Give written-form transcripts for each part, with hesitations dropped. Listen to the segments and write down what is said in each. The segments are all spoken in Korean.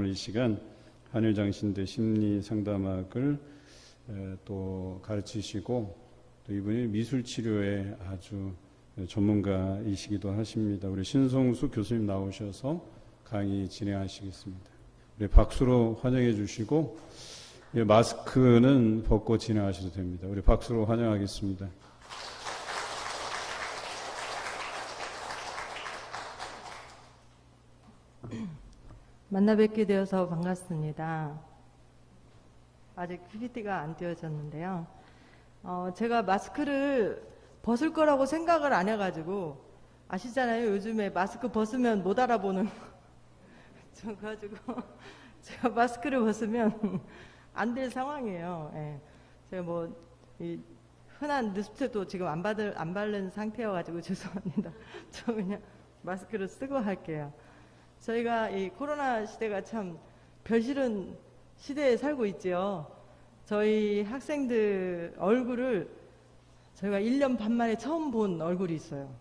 오늘 이 시간 한일장신대 심리상담학을 또 가르치시고 또 이분이 미술치료에 아주 전문가이시기도 하십니다. 우리 신성수 교수님 나오셔서 강의 진행하시겠습니다. 우리 박수로 환영해 주시고 마스크는 벗고 진행하셔도 됩니다. 우리 박수로 환영하겠습니다. 만나 뵙게 되어서 반갑습니다. 아직 PPT가 안 띄워졌는데요. 제가 마스크를 벗을 거라고 생각을 안 해가지고, 아시잖아요. 요즘에 마스크 벗으면 못 알아보는 저 가지고 제가 마스크를 벗으면 안 될 상황이에요. 예. 제가 이 흔한 립스틱도 지금 안 바른 상태여가지고 죄송합니다. 저 그냥 마스크를 쓰고 할게요. 저희가 이 코로나 시대가 참 별싫은 시대에 살고 있지요. 저희 학생들 얼굴을 저희가 1년 반 만에 처음 본 얼굴이 있어요.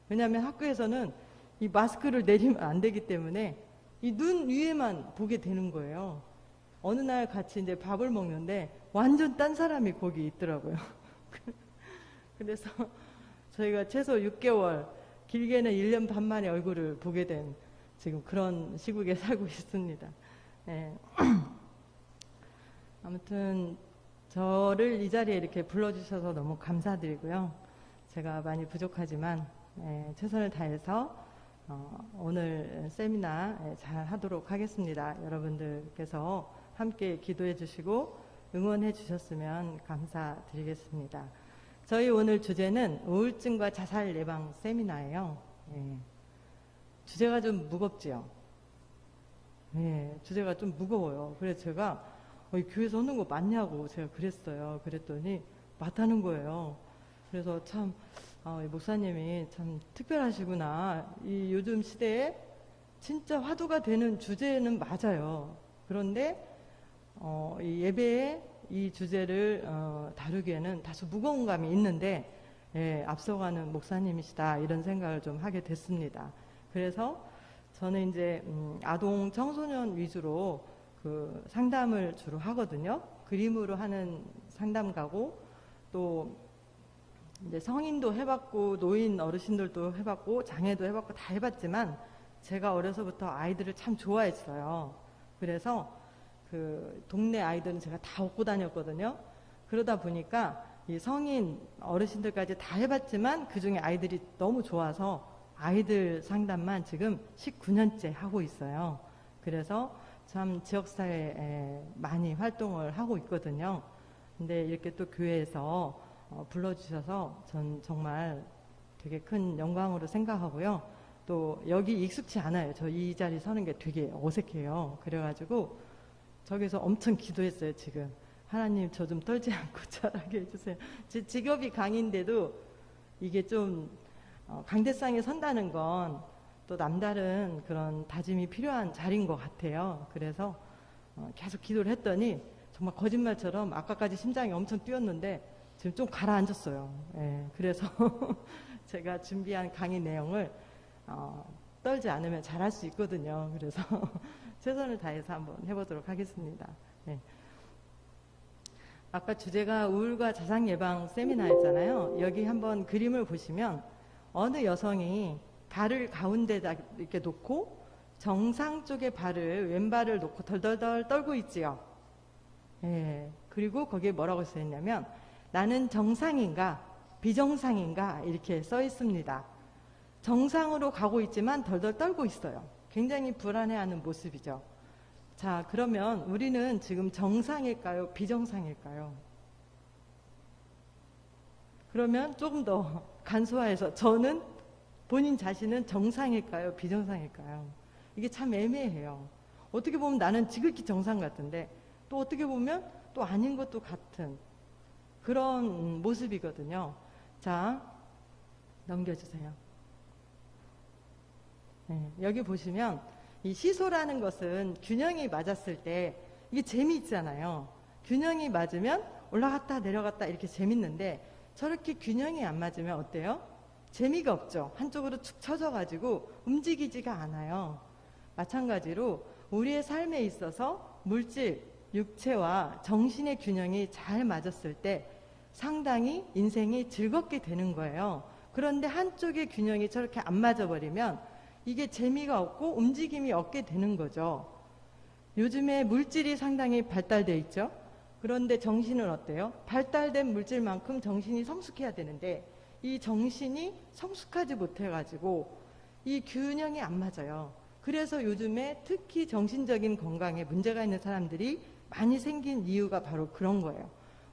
왜냐하면 학교에서는 이 마스크를 내리면 안 되기 때문에 이 눈 위에만 보게 되는 거예요. 어느 날 같이 이제 밥을 먹는데 완전 딴 사람이 거기 있더라고요. 그래서 저희가 최소 6개월, 길게는 1년 반 만에 얼굴을 보게 된 지금 그런 시국에 살고 있습니다. 네. 아무튼 저를 이 자리에 이렇게 불러주셔서 너무 감사드리고요. 제가 많이 부족하지만 최선을 다해서 오늘 세미나 잘 하도록 하겠습니다. 여러분들께서 함께 기도해 주시고 응원해 주셨으면 감사드리겠습니다. 저희 오늘 주제는 우울증과 자살 예방 세미나예요. 주제가 좀 무겁지요? 주제가 좀 무거워요. 그래서 제가 이 교회에서 하는 거 맞냐고 제가 그랬어요. 그랬더니 맞다는 거예요. 그래서 참 목사님이 참 특별하시구나. 이 요즘 시대에 진짜 화두가 되는 주제는 맞아요. 그런데 이 예배에 이 주제를 다루기에는 다소 무거운 감이 있는데 앞서가는 목사님이시다 이런 생각을 좀 하게 됐습니다. 그래서 저는 이제 아동 청소년 위주로 그 상담을 주로 하거든요. 그림으로 하는 상담가고 또 이제 성인도 해봤고 노인 어르신들도 해봤고 장애도 해봤고 다 해봤지만 제가 어려서부터 아이들을 참 좋아했어요. 그래서 그 동네 아이들은 제가 다 업고 다녔거든요. 그러다 보니까 이 성인 어르신들까지 다 해봤지만 그 중에 아이들이 너무 좋아서 아이들 상담만 지금 19년째 하고 있어요. 그래서 참 지역사회에 많이 활동을 하고 있거든요. 근데 이렇게 또 교회에서 불러주셔서 전 정말 되게 큰 영광으로 생각하고요. 또 여기 익숙치 않아요. 저 이 자리 서는 게 되게 어색해요. 그래가지고 저기서 엄청 기도했어요. 지금 하나님 저 좀 떨지 않고 잘하게 해주세요. 제 직업이 강의인데도 이게 좀 강대상에 선다는 건 또 남다른 그런 다짐이 필요한 자리인 것 같아요. 그래서 계속 기도를 했더니 정말 거짓말처럼 아까까지 심장이 엄청 뛰었는데 지금 좀 가라앉았어요. 그래서 제가 준비한 강의 내용을 떨지 않으면 잘할 수 있거든요. 그래서 최선을 다해서 한번 해보도록 하겠습니다. 아까 주제가 우울과 자살 예방 세미나였잖아요. 여기 한번 그림을 보시면 어느 여성이 발을 가운데다 이렇게 놓고 정상 쪽에 발을 왼발을 놓고 덜덜덜 떨고 있지요. 그리고 거기에 뭐라고 써 있냐면 나는 정상인가 비정상인가 이렇게 써 있습니다. 정상으로 가고 있지만 덜덜 떨고 있어요. 굉장히 불안해하는 모습이죠. 자, 그러면 우리는 지금 정상일까요? 비정상일까요? 그러면 조금 더 간소화해서 저는 본인 자신은 정상일까요? 비정상일까요? 이게 참 애매해요. 어떻게 보면 나는 지극히 정상 같은데 또 어떻게 보면 또 아닌 것도 같은 그런 모습이거든요. 자, 넘겨주세요. 여기 보시면 이 시소라는 것은 균형이 맞았을 때 이게 재미있잖아요. 균형이 맞으면 올라갔다 내려갔다 이렇게 재밌는데 저렇게 균형이 안 맞으면 어때요? 재미가 없죠. 한쪽으로 축 처져가지고 움직이지가 않아요. 마찬가지로 우리의 삶에 있어서 물질, 육체와 정신의 균형이 잘 맞았을 때 상당히 인생이 즐겁게 되는 거예요. 그런데 한쪽의 균형이 저렇게 안 맞아버리면 이게 재미가 없고 움직임이 없게 되는 거죠. 요즘에 물질이 상당히 발달되어 있죠. 그런데 정신은 어때요? 발달된 물질만큼 정신이 성숙해야 되는데 이 정신이 성숙하지 못해가지고 이 균형이 안 맞아요. 그래서 요즘에 특히 정신적인 건강에 문제가 있는 사람들이 많이 생긴 이유가 바로 그런 거예요.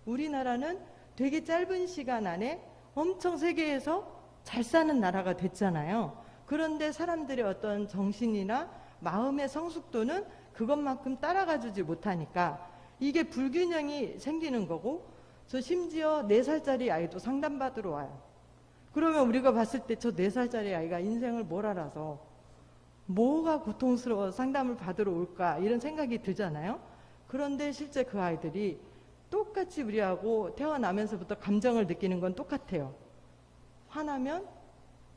우리나라는 되게 짧은 시간 안에 엄청 세계에서 잘 사는 나라가 됐잖아요. 그런데 사람들의 어떤 정신이나 마음의 성숙도는 그것만큼 따라가주지 못하니까 이게 불균형이 생기는 거고, 저 심지어 4살짜리 아이도 상담받으러 와요. 그러면 우리가 봤을 때 저 4살짜리 아이가 인생을 뭘 알아서 뭐가 고통스러워 상담을 받으러 올까 이런 생각이 들잖아요. 그런데 실제 그 아이들이 똑같이 우리하고 태어나면서부터 감정을 느끼는 건 똑같아요. 화나면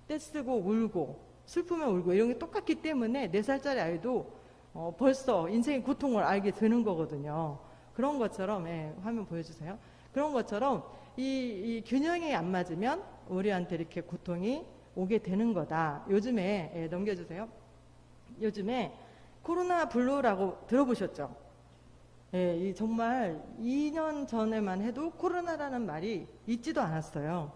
떼쓰고 울고 슬프면 울고 이런 게 똑같기 때문에 4살짜리 아이도 벌써 인생의 고통을 알게 되는 거거든요. 그런 것처럼, 화면 보여주세요. 그런 것처럼 이 균형이 안 맞으면 우리한테 이렇게 고통이 오게 되는 거다. 요즘에 넘겨주세요. 요즘에 코로나 블루라고 들어보셨죠? 이 정말 2년 전에만 해도 코로나라는 말이 있지도 않았어요.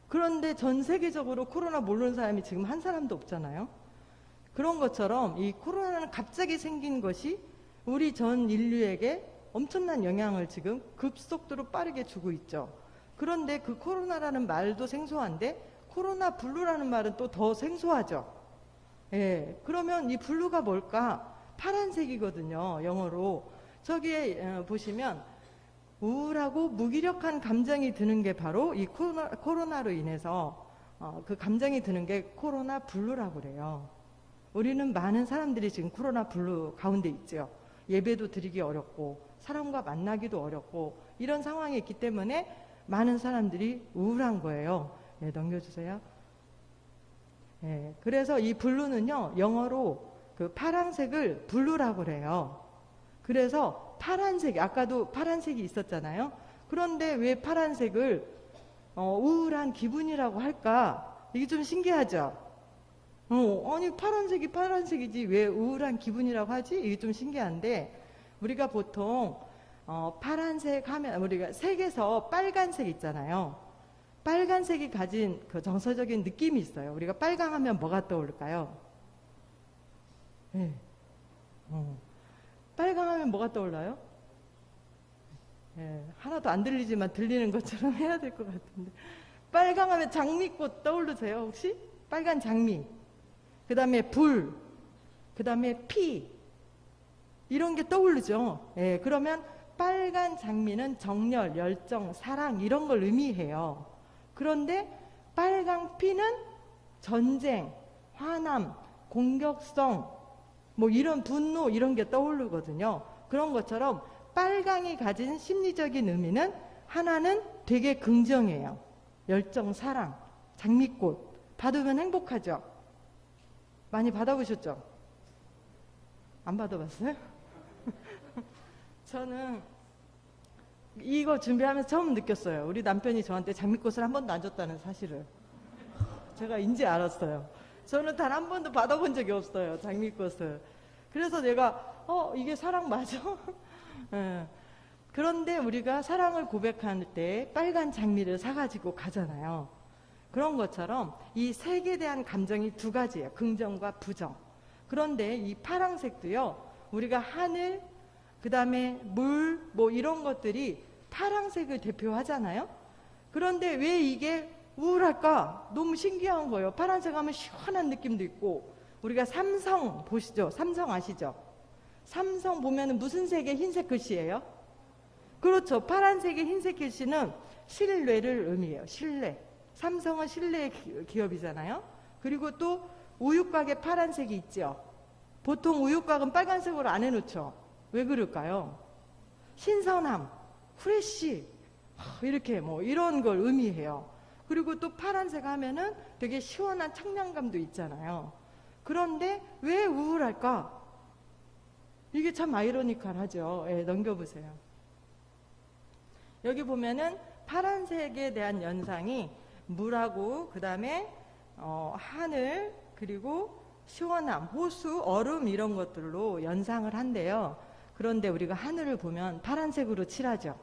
그런데 전 세계적으로 코로나 모르는 사람이 지금 한 사람도 없잖아요. 그런 것처럼 이 코로나는 갑자기 생긴 것이 우리 전 인류에게 엄청난 영향을 지금 급속도로 빠르게 주고 있죠. 그런데 그 코로나라는 말도 생소한데 코로나 블루라는 말은 또 더 생소하죠. 그러면 이 블루가 뭘까? 파란색이거든요, 영어로. 저기에 보시면 우울하고 무기력한 감정이 드는 게 바로 이 코로나로 인해서 그 감정이 드는 게 코로나 블루라고 그래요. 우리는 많은 사람들이 지금 코로나 블루 가운데 있죠. 예배도 드리기 어렵고 사람과 만나기도 어렵고 이런 상황이 있기 때문에 많은 사람들이 우울한 거예요. 넘겨주세요. 그래서 이 블루는요, 영어로 그 파란색을 블루라고 그래요. 그래서 파란색, 아까도 파란색이 있었잖아요. 그런데 왜 파란색을 우울한 기분이라고 할까? 이게 좀 신기하죠? 아니 파란색이 파란색이지 왜 우울한 기분이라고 하지? 이게 좀 신기한데, 우리가 보통 파란색 하면 우리가 색에서 빨간색 있잖아요. 빨간색이 가진 그 정서적인 느낌이 있어요. 우리가 빨강 하면 뭐가 떠오를까요? 빨강 하면 뭐가 떠올라요? 하나도 안 들리지만 들리는 것처럼 해야 될 것 같은데, 빨강 하면 장미꽃 떠오르세요 혹시? 빨간 장미, 그 다음에 불, 그 다음에 피, 이런 게 떠오르죠. 그러면 빨간 장미는 정열, 열정, 사랑 이런 걸 의미해요. 그런데 빨강 피는 전쟁, 화남, 공격성, 뭐 이런 분노 이런 게 떠오르거든요. 그런 것처럼 빨강이 가진 심리적인 의미는 하나는 되게 긍정이에요. 열정, 사랑, 장미꽃 받으면 행복하죠. 많이 받아보셨죠? 안 받아봤어요? 저는 이거 준비하면서 처음 느꼈어요. 우리 남편이 저한테 장미꽃을 한 번도 안 줬다는 사실을 제가 인제 알았어요. 저는 단 한 번도 받아본 적이 없어요, 장미꽃을. 그래서 내가 이게 사랑 맞아? 그런데 우리가 사랑을 고백할 때 빨간 장미를 사가지고 가잖아요. 그런 것처럼 이 색에 대한 감정이 두 가지예요. 긍정과 부정. 그런데 이 파랑색도요, 우리가 하늘, 그 다음에 물, 뭐 이런 것들이 파랑색을 대표하잖아요. 그런데 왜 이게 우울할까? 너무 신기한 거예요. 파란색 하면 시원한 느낌도 있고, 우리가 삼성 보시죠? 삼성 아시죠? 삼성 보면은 무슨 색의 흰색 글씨예요? 그렇죠. 파란색의 흰색 글씨는 신뢰를 의미해요. 신뢰. 삼성은 신뢰의 기업이잖아요. 그리고 또 우유곽에 파란색이 있죠. 보통 우유곽은 빨간색으로 안 해놓죠. 왜 그럴까요? 신선함, 프레쉬, 이렇게 뭐 이런 걸 의미해요. 그리고 또 파란색 하면은 되게 시원한 청량감도 있잖아요. 그런데 왜 우울할까? 이게 참 아이러니컬하죠. 예, 넘겨보세요. 여기 보면은 파란색에 대한 연상이 물하고 그 다음에 하늘 그리고 시원함, 호수, 얼음 이런 것들로 연상을 한대요. 그런데 우리가 하늘을 보면 파란색으로 칠하죠.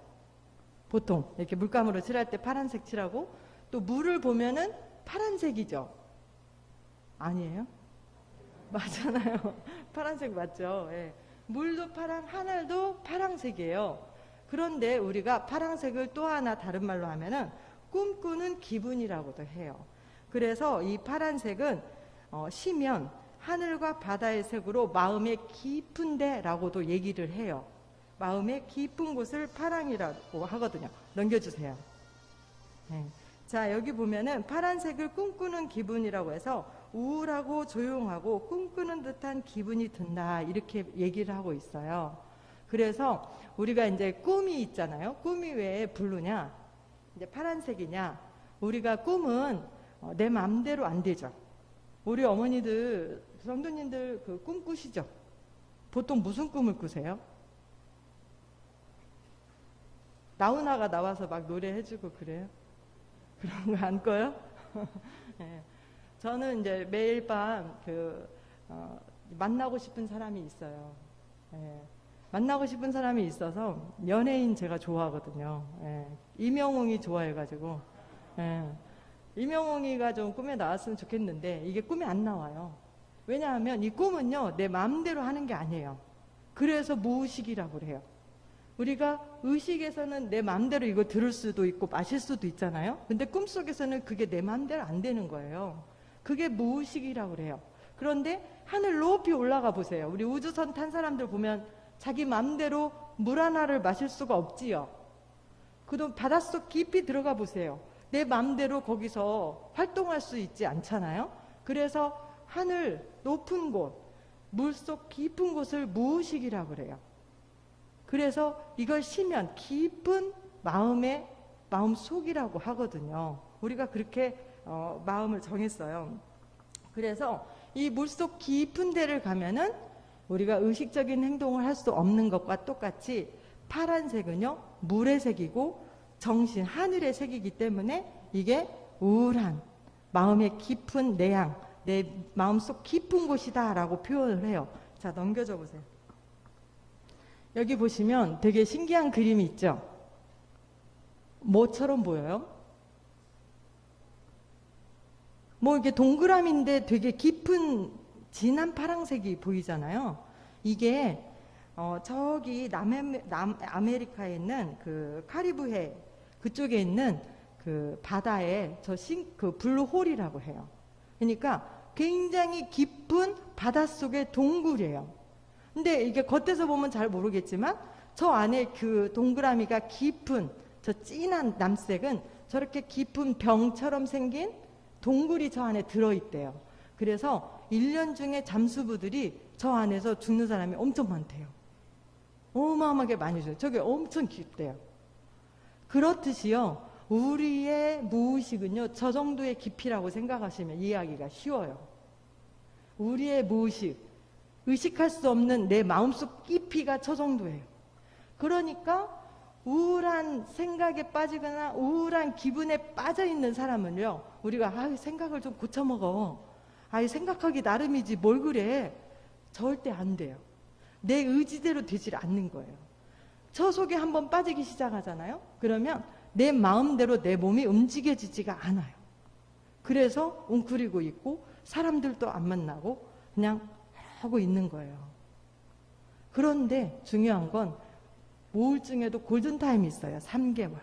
보통 이렇게 물감으로 칠할 때 파란색 칠하고 또 물을 보면은 파란색이죠. 아니에요? 맞잖아요. 파란색 맞죠? 예. 물도 파랑, 하늘도 파란색이에요. 그런데 우리가 파란색을 또 하나 다른 말로 하면은 꿈꾸는 기분이라고도 해요. 그래서 이 파란색은 시면 하늘과 바다의 색으로 마음의 깊은 데라고도 얘기를 해요. 마음의 깊은 곳을 파랑이라고 하거든요. 넘겨주세요. 네. 자, 여기 보면은 파란색을 꿈꾸는 기분이라고 해서 우울하고 조용하고 꿈꾸는 듯한 기분이 든다 이렇게 얘기를 하고 있어요. 그래서 우리가 이제 꿈이 있잖아요. 꿈이 왜 부르냐? 이제 파란색이냐? 우리가 꿈은 내 마음대로 안 되죠. 우리 어머니들, 성도님들 그 꿈 꾸시죠? 보통 무슨 꿈을 꾸세요? 나훈아가 나와서 막 노래해주고 그래요? 그런 거 안 꿔요? 네. 저는 이제 매일 밤 만나고 싶은 사람이 있어요. 네. 만나고 싶은 사람이 있어서 연예인 제가 좋아하거든요. 네. 이명웅이 좋아해가지고. 네. 이명웅이가 좀 꿈에 나왔으면 좋겠는데 이게 꿈에 안 나와요. 왜냐하면 이 꿈은요 내 마음대로 하는 게 아니에요. 그래서 무의식이라고 그래요. 우리가 의식에서는 내 마음대로 이거 들을 수도 있고 마실 수도 있잖아요. 근데 꿈속에서는 그게 내 마음대로 안 되는 거예요. 그게 무의식이라고 그래요. 그런데 하늘 높이 올라가 보세요. 우리 우주선 탄 사람들 보면 자기 마음대로 물 하나를 마실 수가 없지요. 그동 바닷속 깊이 들어가 보세요. 내 마음대로 거기서 활동할 수 있지 않잖아요. 그래서 하늘 높은 곳, 물속 깊은 곳을 무의식이라고 그래요. 그래서 이걸 쉬면 깊은 마음 속이라고 하거든요. 우리가 그렇게 마음을 정했어요. 그래서 이 물속 깊은 데를 가면은 우리가 의식적인 행동을 할 수 없는 것과 똑같이 파란색은요 물의 색이고 정신 하늘의 색이기 때문에 이게 우울한 마음의 깊은 내양, 내 마음속 깊은 곳이다 라고 표현을 해요. 자, 넘겨줘 보세요. 여기 보시면 되게 신기한 그림이 있죠. 뭐처럼 보여요? 뭐 이게 동그라미인데 되게 깊은 진한 파란색이 보이잖아요. 이게 저기 남아메리카에 있는 그 카리브해 그쪽에 있는 그 바다에 그 블루홀이라고 해요. 그러니까 굉장히 깊은 바닷속의 동굴이에요. 근데 이게 겉에서 보면 잘 모르겠지만 저 안에 그 동그라미가 깊은 저 진한 남색은 저렇게 깊은 병처럼 생긴 동굴이 저 안에 들어있대요. 그래서 1년 중에 잠수부들이 저 안에서 죽는 사람이 엄청 많대요. 어마어마하게 많이 죽어요. 저게 엄청 깊대요. 그렇듯이요. 우리의 무의식은요. 저 정도의 깊이라고 생각하시면 이해하기가 쉬워요. 우리의 무의식, 의식할 수 없는 내 마음속 깊이가 저 정도예요. 그러니까 우울한 생각에 빠지거나 우울한 기분에 빠져있는 사람은요. 우리가 생각을 좀 고쳐먹어. 생각하기 나름이지 뭘 그래. 절대 안 돼요. 내 의지대로 되질 않는 거예요. 저 속에 한번 빠지기 시작하잖아요. 그러면 내 마음대로 내 몸이 움직여지지가 않아요. 그래서 웅크리고 있고 사람들도 안 만나고 그냥 하고 있는 거예요. 그런데 중요한 건 우울증에도 골든타임이 있어요. 3개월.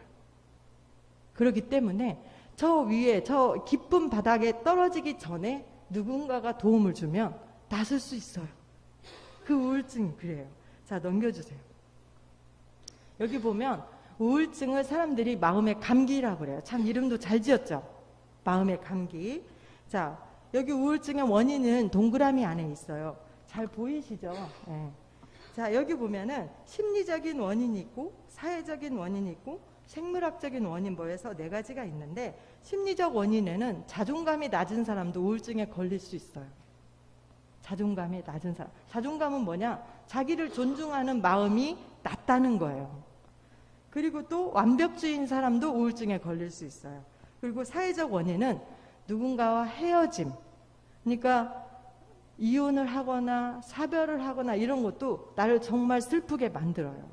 그렇기 때문에 저 위에 저 깊은 바닥에 떨어지기 전에 누군가가 도움을 주면 나설 수 있어요. 그 우울증이 그래요. 자, 넘겨주세요. 여기 보면 우울증을 사람들이 마음의 감기라고 그래요. 참 이름도 잘 지었죠. 마음의 감기. 자, 여기 우울증의 원인은 동그라미 안에 있어요. 잘 보이시죠? 네. 자, 여기 보면은 심리적인 원인이 있고 사회적인 원인이 있고 생물학적인 원인 뭐해서 4가지가 있는데 심리적 원인에는 자존감이 낮은 사람도 우울증에 걸릴 수 있어요. 자존감이 낮은 사람. 자존감은 뭐냐? 자기를 존중하는 마음이 낮다는 거예요. 그리고 또 완벽주의인 사람도 우울증에 걸릴 수 있어요. 그리고 사회적 원인은 누군가와 헤어짐, 그러니까 이혼을 하거나 사별을 하거나 이런 것도 나를 정말 슬프게 만들어요.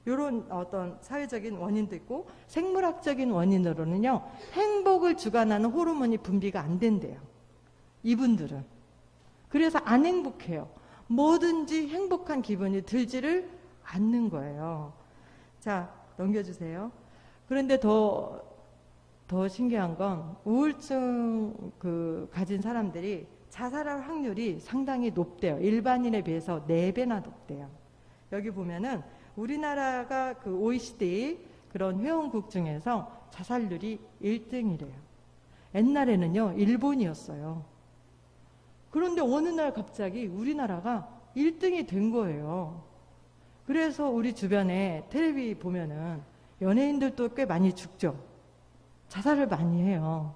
이런 어떤 사회적인 원인도 있고, 생물학적인 원인으로는요, 행복을 주관하는 호르몬이 분비가 안 된대요. 이분들은. 그래서 안 행복해요. 뭐든지 행복한 기분이 들지를 않는 거예요. 자, 넘겨주세요. 그런데 더 신기한 건 우울증 가진 사람들이 자살할 확률이 상당히 높대요. 일반인에 비해서 4배나 높대요. 여기 보면은 우리나라가 그 OECD 그런 회원국 중에서 자살률이 1등이래요. 옛날에는요, 일본이었어요. 그런데 어느 날 갑자기 우리나라가 1등이 된 거예요. 그래서 우리 주변에 텔레비 보면은 연예인들도 꽤 많이 죽죠. 자살을 많이 해요.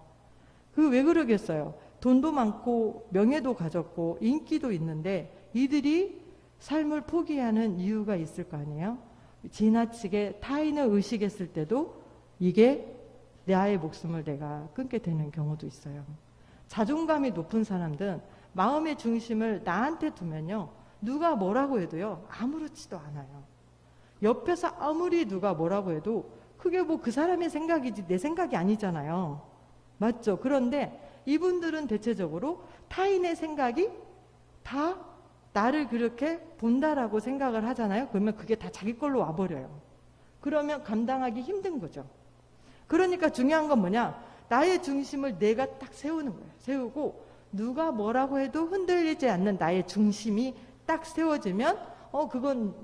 그 왜 그러겠어요? 돈도 많고 명예도 가졌고 인기도 있는데 이들이 삶을 포기하는 이유가 있을 거 아니에요? 지나치게 타인을 의식했을 때도 이게 나의 목숨을 내가 끊게 되는 경우도 있어요. 자존감이 높은 사람들은 마음의 중심을 나한테 두면요, 누가 뭐라고 해도요 아무렇지도 않아요. 옆에서 아무리 누가 뭐라고 해도 그게 뭐 그 사람의 생각이지 내 생각이 아니잖아요. 맞죠? 그런데 이분들은 대체적으로 타인의 생각이 다 나를 그렇게 본다라고 생각을 하잖아요. 그러면 그게 다 자기 걸로 와버려요. 그러면 감당하기 힘든 거죠. 그러니까 중요한 건 뭐냐? 나의 중심을 내가 딱 세우는 거예요. 세우고 누가 뭐라고 해도 흔들리지 않는 나의 중심이 딱 세워지면 그건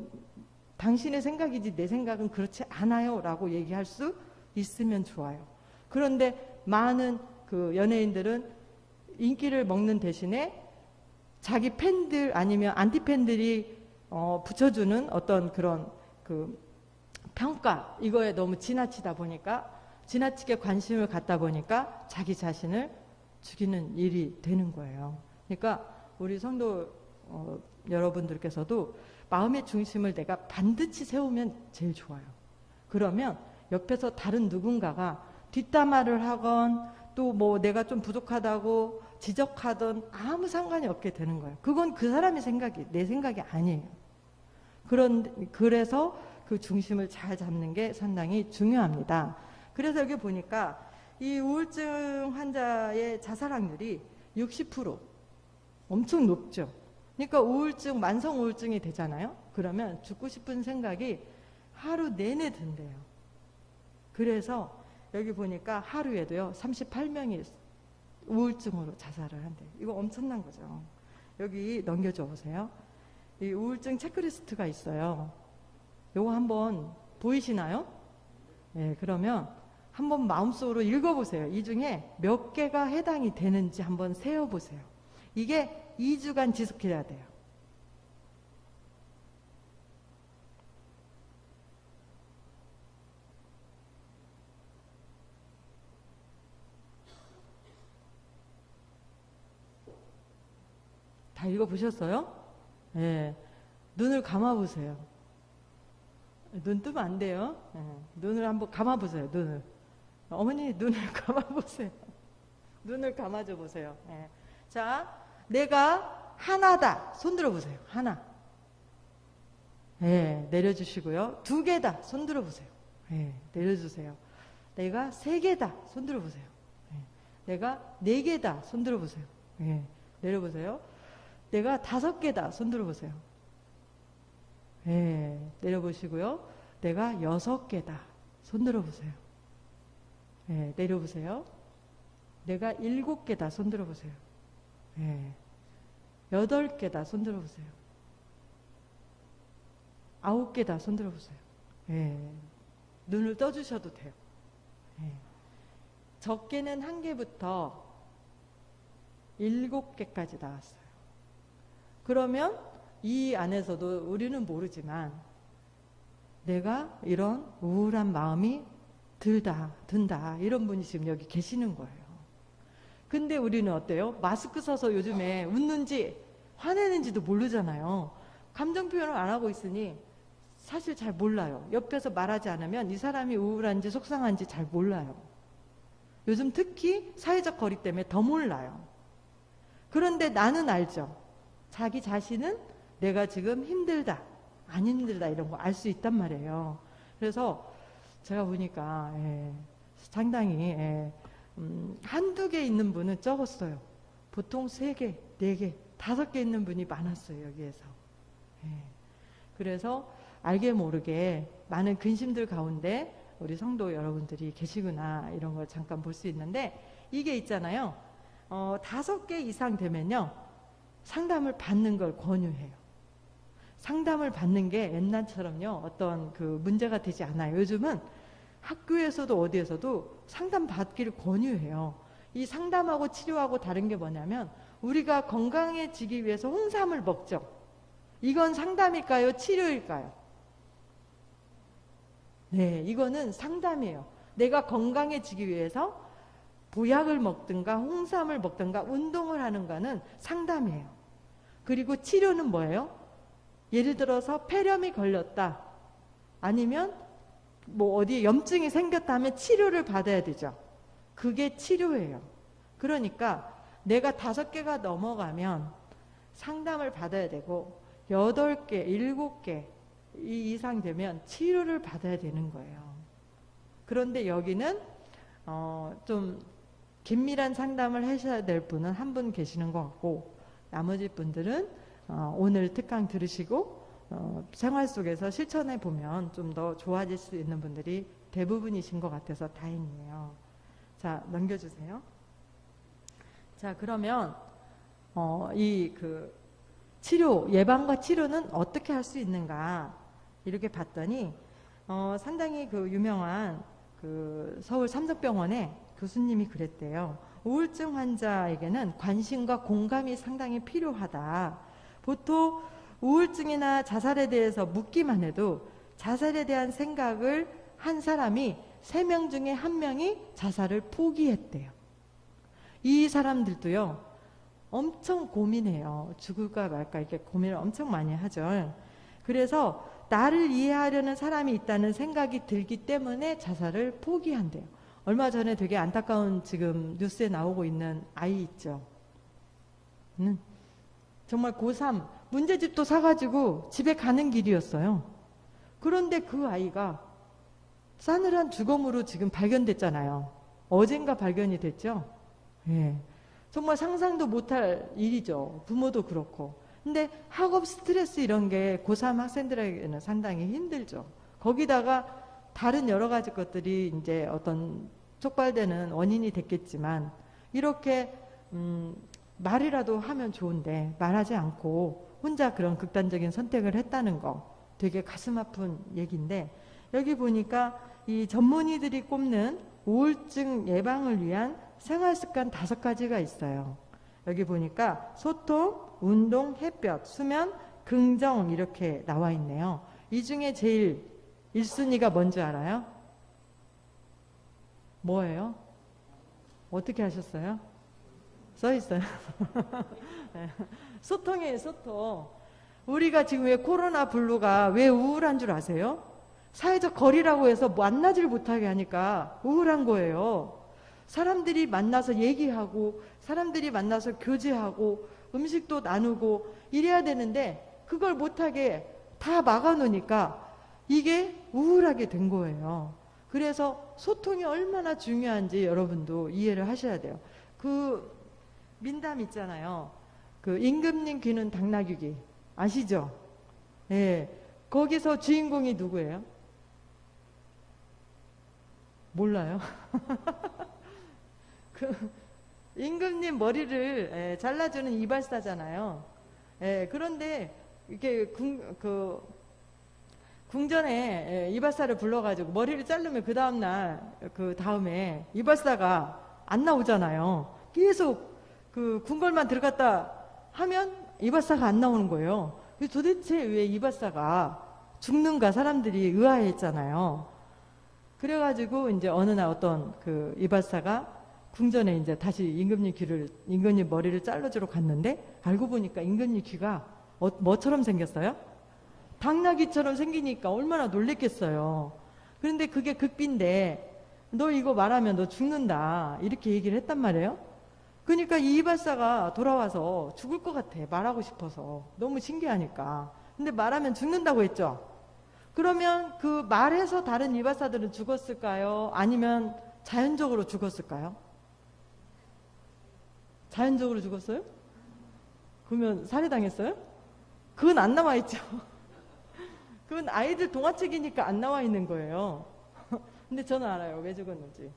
당신의 생각이지 내 생각은 그렇지 않아요 라고 얘기할 수 있으면 좋아요. 그런데 많은 그 연예인들은 인기를 먹는 대신에 자기 팬들 아니면 안티팬들이 붙여주는 어떤 그런 그 평가, 이거에 너무 지나치다 보니까, 지나치게 관심을 갖다 보니까 자기 자신을 죽이는 일이 되는 거예요. 그러니까 우리 성도 여러분들께서도 마음의 중심을 내가 반드시 세우면 제일 좋아요. 그러면 옆에서 다른 누군가가 뒷담화를 하건 또 뭐 내가 좀 부족하다고 지적하던 아무 상관이 없게 되는 거예요. 그건 그 사람의 생각이 내 생각이 아니에요. 그래서 그 중심을 잘 잡는 게 상당히 중요합니다. 그래서 여기 보니까 이 우울증 환자의 자살 확률이 60%, 엄청 높죠. 그러니까 우울증, 만성 우울증이 되잖아요. 그러면 죽고 싶은 생각이 하루 내내 든대요. 그래서 여기 보니까 하루에도요 38명이 우울증으로 자살을 한대요. 이거 엄청난 거죠. 여기 넘겨줘 보세요. 이 우울증 체크리스트가 있어요. 요거 한번 보이시나요? 네, 그러면 한번 마음속으로 읽어보세요. 이 중에 몇 개가 해당이 되는지 한번 세어보세요. 이게 2주간 지속해야 돼요. 다 읽어보셨어요? 네. 눈을 감아보세요. 눈 뜨면 안 돼요. 네. 눈을 한번 감아보세요. 눈을. 어머니 눈을 감아보세요. 눈을 감아줘 보세요. 네. 자, 내가 하나다. 손 들어보세요. 하나. 네, 내려주시고요. 2개다. 손 들어보세요. 네, 내려주세요. 내가 3개다. 손 들어보세요. 네. 내가 4개다. 손 들어보세요. 네, 내려보세요. 내가 5개다. 손 들어보세요. 네, 내려보시고요. 내가 6개다. 손 들어보세요. 네, 내려보세요. 내가 7개다. 손 들어보세요. 네, 8개다. 손 들어보세요. 9개다. 손 들어보세요. 네, 눈을 떠주셔도 돼요. 네. 적게는 1개부터 7개까지 나왔어요. 그러면 이 안에서도 우리는 모르지만 내가 이런 우울한 마음이 든다 이런 분이 지금 여기 계시는 거예요. 근데 우리는 어때요? 마스크 써서 요즘에 웃는지 화내는지도 모르잖아요. 감정 표현을 안 하고 있으니 사실 잘 몰라요. 옆에서 말하지 않으면 이 사람이 우울한지 속상한지 잘 몰라요. 요즘 특히 사회적 거리 때문에 더 몰라요. 그런데 나는 알죠. 자기 자신은 내가 지금 힘들다, 안 힘들다 이런 거 알 수 있단 말이에요. 그래서 제가 보니까 상당히 한두 개 있는 분은 적었어요. 보통 3개, 4개, 5개 있는 분이 많았어요, 여기에서. 그래서 알게 모르게 많은 근심들 가운데 우리 성도 여러분들이 계시구나 이런 걸 잠깐 볼 수 있는데, 이게 있잖아요. 5개 이상 되면요 상담을 받는 걸 권유해요. 상담을 받는 게 옛날처럼요 어떤 그 문제가 되지 않아요. 요즘은 학교에서도 어디에서도 상담 받기를 권유해요. 이 상담하고 치료하고 다른 게 뭐냐면, 우리가 건강해지기 위해서 홍삼을 먹죠. 이건 상담일까요? 치료일까요? 네, 이거는 상담이에요. 내가 건강해지기 위해서 보약을 먹든가 홍삼을 먹든가 운동을 하는가는 상담이에요. 그리고 치료는 뭐예요? 예를 들어서 폐렴이 걸렸다, 아니면 뭐 어디에 염증이 생겼다 하면 치료를 받아야 되죠. 그게 치료예요. 그러니까 내가 5개가 넘어가면 상담을 받아야 되고 8개, 7개 이상 되면 치료를 받아야 되는 거예요. 그런데 여기는 좀 긴밀한 상담을 하셔야 될 분은 한 분 계시는 것 같고, 나머지 분들은 오늘 특강 들으시고 생활 속에서 실천해 보면 좀 더 좋아질 수 있는 분들이 대부분이신 것 같아서 다행이에요. 자, 넘겨주세요. 자, 그러면 이 그 치료, 예방과 치료는 어떻게 할 수 있는가 이렇게 봤더니 상당히 그 유명한 그 서울 삼성병원의 교수님이 그랬대요. 우울증 환자에게는 관심과 공감이 상당히 필요하다. 보통 우울증이나 자살에 대해서 묻기만 해도 자살에 대한 생각을 한 사람이 3명 중에 1명이 자살을 포기했대요. 이 사람들도요 엄청 고민해요. 죽을까 말까 이렇게 고민을 엄청 많이 하죠. 그래서 나를 이해하려는 사람이 있다는 생각이 들기 때문에 자살을 포기한대요. 얼마 전에 되게 안타까운 지금 뉴스에 나오고 있는 아이 있죠. 정말 고3 문제집도 사가지고 집에 가는 길이었어요. 그런데 그 아이가 싸늘한 죽음으로 지금 발견됐잖아요. 어젠가 발견이 됐죠. 예. 정말 상상도 못할 일이죠. 부모도 그렇고. 근데 학업 스트레스 이런 게 고3 학생들에게는 상당히 힘들죠. 거기다가 다른 여러 가지 것들이 이제 어떤 촉발되는 원인이 됐겠지만, 이렇게 말이라도 하면 좋은데 말하지 않고 혼자 그런 극단적인 선택을 했다는 거 되게 가슴 아픈 얘기인데, 여기 보니까 이 전문의들이 꼽는 우울증 예방을 위한 생활습관 5가지가 있어요. 여기 보니까 소통, 운동, 햇볕, 수면, 긍정 이렇게 나와 있네요. 이 중에 제일 1순위가 뭔지 알아요? 뭐예요? 어떻게 하셨어요? 써 있어요. 소통이에요, 소통. 우리가 지금 왜 코로나 블루가 왜 우울한 줄 아세요? 사회적 거리라고 해서 만나질 못하게 하니까 우울한 거예요. 사람들이 만나서 얘기하고 사람들이 만나서 교제하고 음식도 나누고 이래야 되는데 그걸 못하게 다 막아놓으니까 이게 우울하게 된 거예요. 그래서 소통이 얼마나 중요한지 여러분도 이해를 하셔야 돼요. 그 민담 있잖아요. 그 임금님 귀는 당나귀 아시죠? 예. 거기서 주인공이 누구예요? 몰라요? 그 임금님 머리를 잘라주는 이발사잖아요. 그런데 이렇게 궁전에 이발사를 불러가지고 머리를 자르면 그 다음에 이발사가 안 나오잖아요. 계속 그 궁궐만 들어갔다 하면 이발사가 안 나오는 거예요. 도대체 왜 이발사가 죽는가 사람들이 의아해했잖아요. 그래가지고 이제 어느 날 어떤 그 이발사가 궁전에 이제 다시 임금님 머리를 잘라주러 갔는데 알고 보니까 임금님 귀가 뭐처럼 생겼어요? 당나귀처럼 생기니까 얼마나 놀랬겠어요. 그런데 그게 극비인데 너 이거 말하면 너 죽는다 이렇게 얘기를 했단 말이에요. 그러니까 이 이발사가 돌아와서 죽을 것 같아. 말하고 싶어서. 너무 신기하니까. 근데 말하면 죽는다고 했죠. 그러면 그 말해서 다른 이발사들은 죽었을까요? 아니면 자연적으로 죽었을까요? 자연적으로 죽었어요? 그러면 살해당했어요? 그건 안 나와 있죠. 그건 아이들 동화책이니까 안 나와 있는 거예요. 근데 저는 알아요. 왜 죽었는지.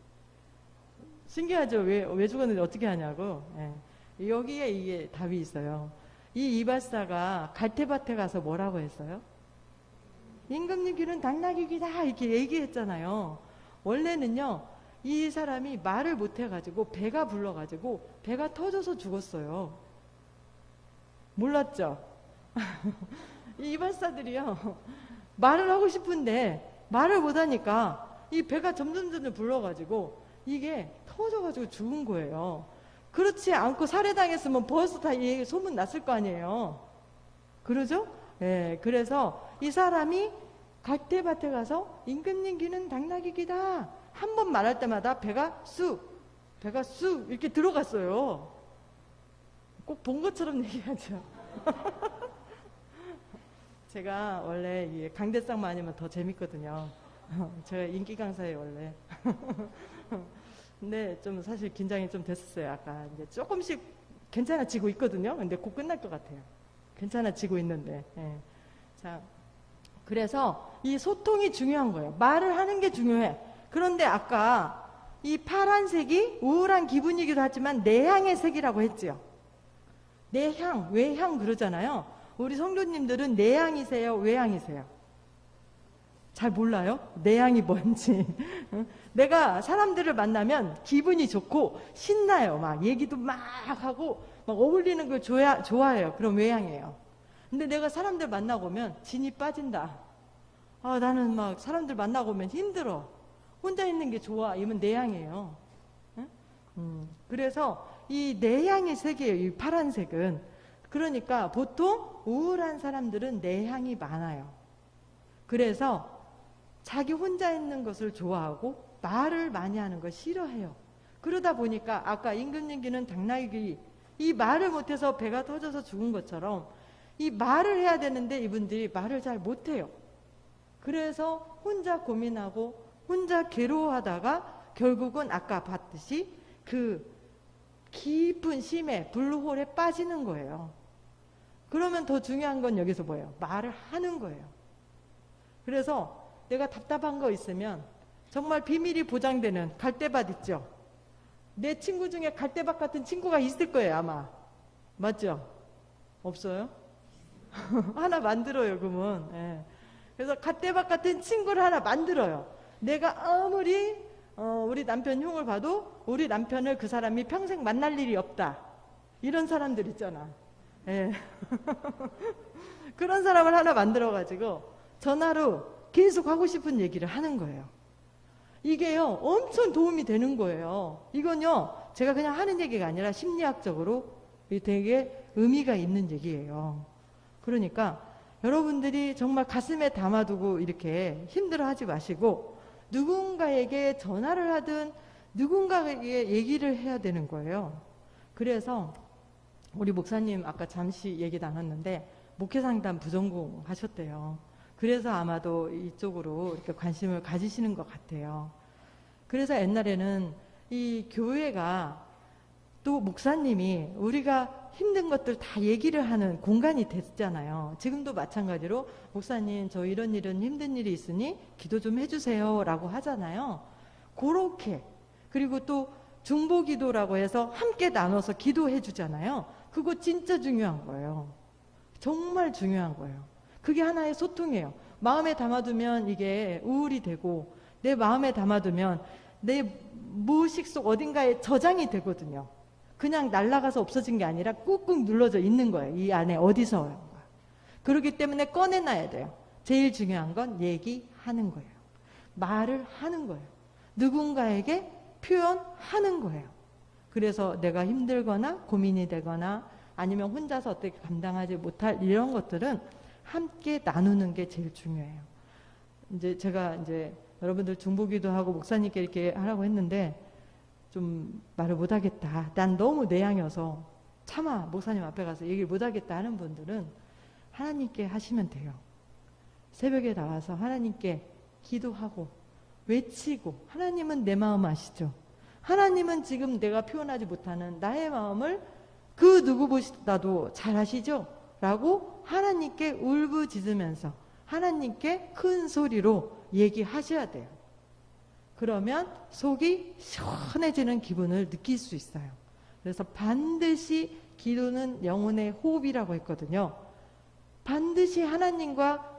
신기하죠? 왜 죽었는지 어떻게 하냐고. 예. 여기에 이게 답이 있어요. 이 이발사가 갈대밭에 가서 뭐라고 했어요? 임금님 귀는 당나귀 귀다 이렇게 얘기했잖아요. 원래는요, 이 사람이 말을 못해가지고 배가 불러가지고 배가 터져서 죽었어요. 몰랐죠? 이 이발사들이요, 말을 하고 싶은데 말을 못하니까 이 배가 점점 불러가지고 이게 터져가지고 죽은 거예요. 그렇지 않고 살해당했으면 벌써 다 이 소문 났을 거 아니에요. 그러죠? 예, 그래서 이 사람이 갈대밭에 가서 임금님 귀는 당나귀 귀다 한 번 말할 때마다 배가 쑥 이렇게 들어갔어요. 꼭 본 것처럼 얘기하죠. 제가 원래 이 강대상만 아니면 더 재밌거든요. 제가 인기 강사예요 원래. 근데 좀 사실 긴장이 좀 됐었어요. 아까 이제 조금씩 괜찮아지고 있거든요. 근데 곧 끝날 것 같아요. 괜찮아지고 있는데. 예. 자, 그래서 이 소통이 중요한 거예요. 말을 하는 게 중요해. 그런데 아까 이 파란색이 우울한 기분이기도 하지만 내향의 색이라고 했지요. 내향, 외향 그러잖아요. 우리 성도님들은 내향이세요? 외향이세요? 잘 몰라요? 내향이 뭔지. 내가 사람들을 만나면 기분이 좋고 신나요. 막 얘기도 막 하고 막 어울리는 걸 좋아해요. 그럼 외향이에요. 근데 내가 사람들 만나고 오면 진이 빠진다. 아, 나는 막 사람들 만나고 오면 힘들어. 혼자 있는 게 좋아. 이러면 내향이에요. 그래서 이 내향의 색이에요. 이 파란색은. 그러니까 보통 우울한 사람들은 내향이 많아요. 그래서 자기 혼자 있는 것을 좋아하고 말을 많이 하는 걸 싫어해요. 그러다 보니까 아까 임금님 귀는 당나귀 귀, 이 말을 못해서 배가 터져서 죽은 것처럼 이 말을 해야 되는데 이분들이 말을 잘 못해요. 그래서 혼자 고민하고 혼자 괴로워하다가 결국은 아까 봤듯이 그 깊은 심해 블루홀에 빠지는 거예요. 그러면 더 중요한 건 여기서 뭐예요? 말을 하는 거예요. 그래서 내가 답답한 거 있으면 정말 비밀이 보장되는 갈대밭 있죠? 내 친구 중에 갈대밭 같은 친구가 있을 거예요 아마. 맞죠? 없어요? 하나 만들어요 그러면. 예. 그래서 갈대밭 같은 친구를 하나 만들어요. 내가 아무리 우리 남편 흉을 봐도 우리 남편을 그 사람이 평생 만날 일이 없다. 이런 사람들 있잖아. 예. 그런 사람을 하나 만들어가지고 전화로 계속 하고 싶은 얘기를 하는 거예요. 이게요 엄청 도움이 되는 거예요. 이건요 제가 그냥 하는 얘기가 아니라 심리학적으로 되게 의미가 있는 얘기예요. 그러니까 여러분들이 정말 가슴에 담아두고 이렇게 힘들어하지 마시고 누군가에게 전화를 하든 누군가에게 얘기를 해야 되는 거예요. 그래서 우리 목사님 아까 잠시 얘기 나눴는데 목회상담 부전공 하셨대요. 그래서 아마도 이쪽으로 이렇게 관심을 가지시는 것 같아요. 그래서 옛날에는 이 교회가 또 목사님이 우리가 힘든 것들 다 얘기를 하는 공간이 됐잖아요. 지금도 마찬가지로 목사님 저 이런 힘든 일이 있으니 기도 좀 해주세요 라고 하잖아요. 그렇게 그리고 또 중보기도라고 해서 함께 나눠서 기도해 주잖아요. 그거 진짜 중요한 거예요. 정말 중요한 거예요. 그게 하나의 소통이에요. 마음에 담아두면 이게 우울이 되고 내 마음에 담아두면 내 무의식 속 어딘가에 저장이 되거든요. 그냥 날아가서 없어진 게 아니라 꾹꾹 눌러져 있는 거예요. 이 안에 어디서. 그렇기 때문에 꺼내놔야 돼요. 제일 중요한 건 얘기하는 거예요. 말을 하는 거예요. 누군가에게 표현하는 거예요. 그래서 내가 힘들거나 고민이 되거나 아니면 혼자서 어떻게 감당하지 못할 이런 것들은 함께 나누는 게 제일 중요해요. 이제 제가 이제 여러분들 중보기도 하고 목사님께 이렇게 하라고 했는데 좀 말을 못하겠다. 난 너무 내향이어서 차마 목사님 앞에 가서 얘기를 못하겠다 하는 분들은 하나님께 하시면 돼요. 새벽에 나와서 하나님께 기도하고 외치고, 하나님은 내 마음 아시죠? 하나님은 지금 내가 표현하지 못하는 나의 마음을 그 누구보다도 잘 아시죠? 라고 하나님께 울부짖으면서 하나님께 큰 소리로 얘기하셔야 돼요. 그러면 속이 시원해지는 기분을 느낄 수 있어요. 그래서 반드시 기도는 영혼의 호흡이라고 했거든요. 반드시 하나님과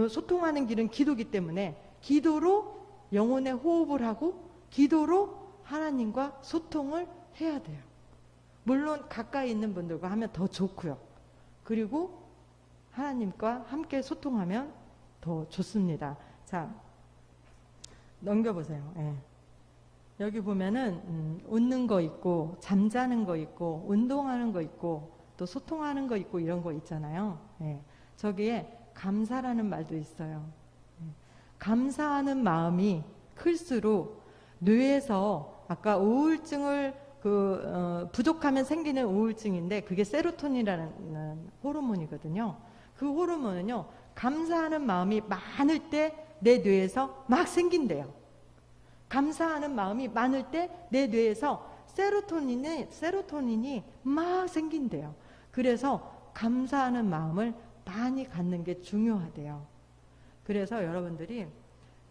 소통하는 길은 기도기 때문에 기도로 영혼의 호흡을 하고 기도로 하나님과 소통을 해야 돼요. 물론 가까이 있는 분들과 하면 더 좋고요. 그리고 하나님과 함께 소통하면 더 좋습니다. 자, 넘겨보세요. 예. 여기 보면은 웃는 거 있고 잠자는 거 있고 운동하는 거 있고 또 소통하는 거 있고 이런 거 있잖아요. 예. 저기에 감사라는 말도 있어요. 예. 감사하는 마음이 클수록 뇌에서 아까 우울증을 부족하면 생기는 우울증인데 그게 세로토닌이라는 호르몬이거든요. 그 호르몬은요, 감사하는 마음이 많을 때 내 뇌에서 막 생긴대요. 감사하는 마음이 많을 때 내 뇌에서 세로토닌이 막 생긴대요. 그래서 감사하는 마음을 많이 갖는 게 중요하대요. 그래서 여러분들이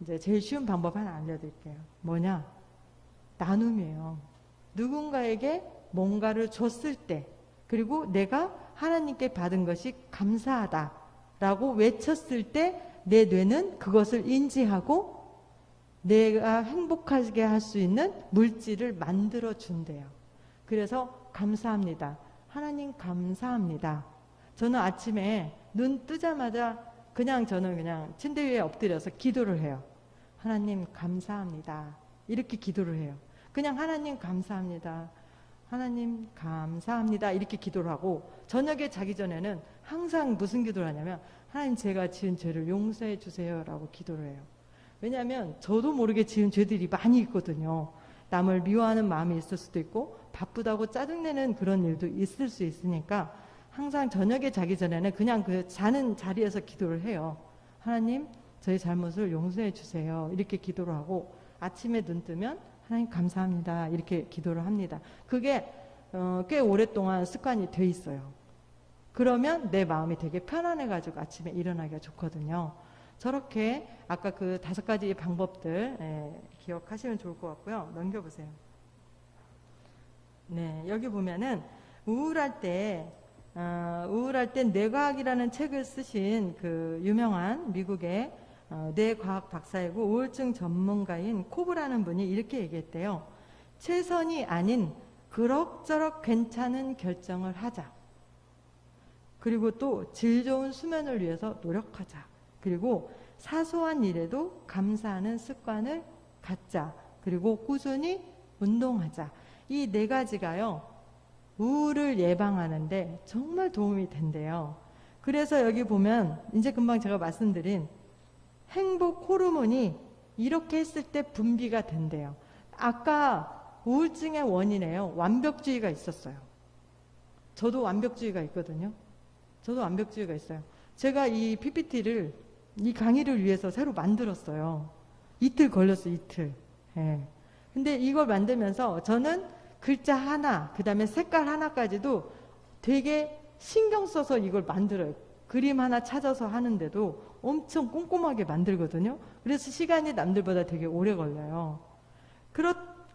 이제 제일 쉬운 방법 하나 알려드릴게요. 뭐냐? 나눔이에요. 누군가에게 뭔가를 줬을 때, 그리고 내가 하나님께 받은 것이 감사하다라고 외쳤을 때 내 뇌는 그것을 인지하고 내가 행복하게 할 수 있는 물질을 만들어 준대요. 그래서 감사합니다. 하나님 감사합니다. 저는 아침에 눈 뜨자마자 저는 그냥 침대 위에 엎드려서 기도를 해요. 하나님 감사합니다. 이렇게 기도를 해요. 그냥 하나님 감사합니다. 하나님 감사합니다. 이렇게 기도를 하고 저녁에 자기 전에는 항상 무슨 기도를 하냐면 하나님 제가 지은 죄를 용서해 주세요 라고 기도를 해요. 왜냐하면 저도 모르게 지은 죄들이 많이 있거든요. 남을 미워하는 마음이 있을 수도 있고 바쁘다고 짜증내는 그런 일도 있을 수 있으니까 항상 저녁에 자기 전에는 그냥 그 자는 자리에서 기도를 해요. 하나님 저희 잘못을 용서해 주세요. 이렇게 기도를 하고 아침에 눈 뜨면 하나님 감사합니다. 이렇게 기도를 합니다. 그게 꽤 오랫동안 습관이 돼 있어요. 그러면 내 마음이 되게 편안해가지고 아침에 일어나기가 좋거든요. 저렇게 아까 그 5가지 방법들 기억하시면 좋을 것 같고요. 넘겨보세요. 네, 여기 보면은 우울할 때 뇌과학이라는 책을 쓰신 그 유명한 미국의 뇌과학 박사이고 우울증 전문가인 코브라는 분이 이렇게 얘기했대요. 최선이 아닌 그럭저럭 괜찮은 결정을 하자. 그리고 또 질 좋은 수면을 위해서 노력하자. 그리고 사소한 일에도 감사하는 습관을 갖자. 그리고 꾸준히 운동하자. 이 4가지가요. 우울을 예방하는데 정말 도움이 된대요. 그래서 여기 보면 이제 금방 제가 말씀드린 행복 호르몬이 이렇게 했을 때 분비가 된대요. 아까 우울증의 원인에요. 완벽주의가 있었어요. 저도 완벽주의가 있거든요. 저도 완벽주의가 있어요. 제가 이 PPT를 이 강의를 위해서 새로 만들었어요. 이틀 걸렸어요. 이틀. 예. 근데 이걸 만들면서 저는 글자 하나, 그 다음에 색깔 하나까지도 되게 신경 써서 이걸 만들어요. 그림 하나 찾아서 하는데도 엄청 꼼꼼하게 만들거든요. 그래서 시간이 남들보다 되게 오래 걸려요.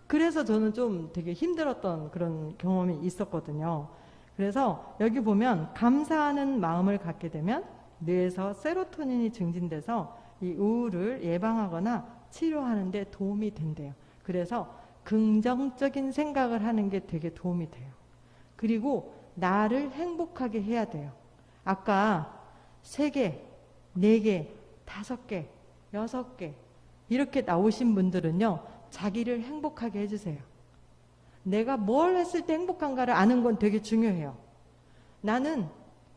그래서 저는 좀 되게 힘들었던 그런 경험이 있었거든요. 그래서 여기 보면 감사하는 마음을 갖게 되면 뇌에서 세로토닌이 증진돼서 이 우울을 예방하거나 치료하는 데 도움이 된대요. 그래서 긍정적인 생각을 하는 게 되게 도움이 돼요. 그리고 나를 행복하게 해야 돼요. 아까 3개, 4개, 5개, 6개 이렇게 나오신 분들은요. 자기를 행복하게 해주세요. 내가 뭘 했을 때 행복한가를 아는 건 되게 중요해요. 나는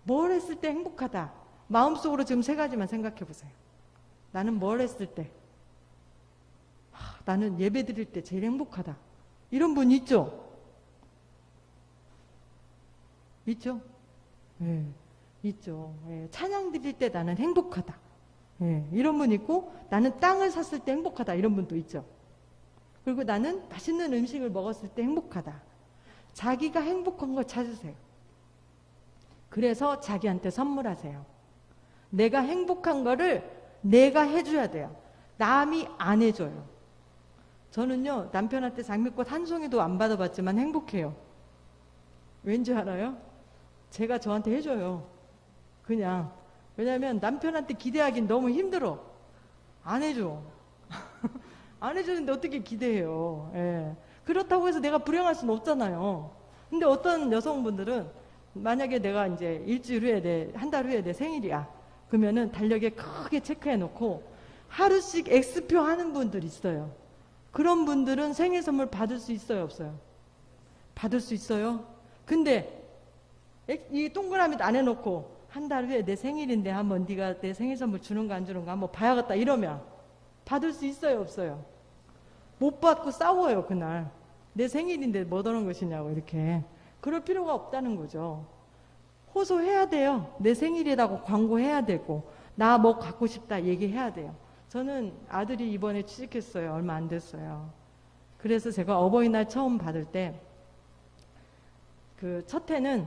뭘 했을 때 행복하다. 마음속으로 지금 세 가지만 생각해 보세요. 나는 뭘 했을 때, 나는 예배 드릴 때 제일 행복하다. 이런 분 있죠? 있죠? 예, 있죠. 예, 찬양 드릴 때 나는 행복하다. 예, 이런 분 있고, 나는 땅을 샀을 때 행복하다. 이런 분도 있죠. 그리고 나는 맛있는 음식을 먹었을 때 행복하다. 자기가 행복한 걸 찾으세요. 그래서 자기한테 선물하세요. 내가 행복한 거를 내가 해줘야 돼요. 남이 안 해줘요. 저는요, 남편한테 장미꽃 한 송이도 안 받아봤지만 행복해요. 왠지 알아요? 제가 저한테 해줘요. 그냥. 왜냐면 남편한테 기대하긴 너무 힘들어. 안 해줘. 안 해주는데 어떻게 기대해요. 예. 그렇다고 해서 내가 불행할 수는 없잖아요. 근데 어떤 여성분들은 만약에 내가 이제 일주일 후에 한 달 후에 내 생일이야. 그러면은 달력에 크게 체크해 놓고 하루씩 X표 하는 분들 있어요. 그런 분들은 생일 선물 받을 수 있어요, 없어요? 받을 수 있어요. 근데 이 동그라미 안 해놓고 한 달 후에 내 생일인데 한번 네가 내 생일 선물 주는가 안 주는가 한번 봐야겠다 이러면 받을 수 있어요, 없어요? 못 받고 싸워요, 그날. 내 생일인데 뭐 하는 것이냐고 이렇게. 그럴 필요가 없다는 거죠. 호소해야 돼요. 내 생일이라고 광고해야 되고 나 뭐 갖고 싶다 얘기해야 돼요. 저는 아들이 이번에 취직했어요. 얼마 안 됐어요. 그래서 제가 어버이날 처음 받을 때 그 첫 해는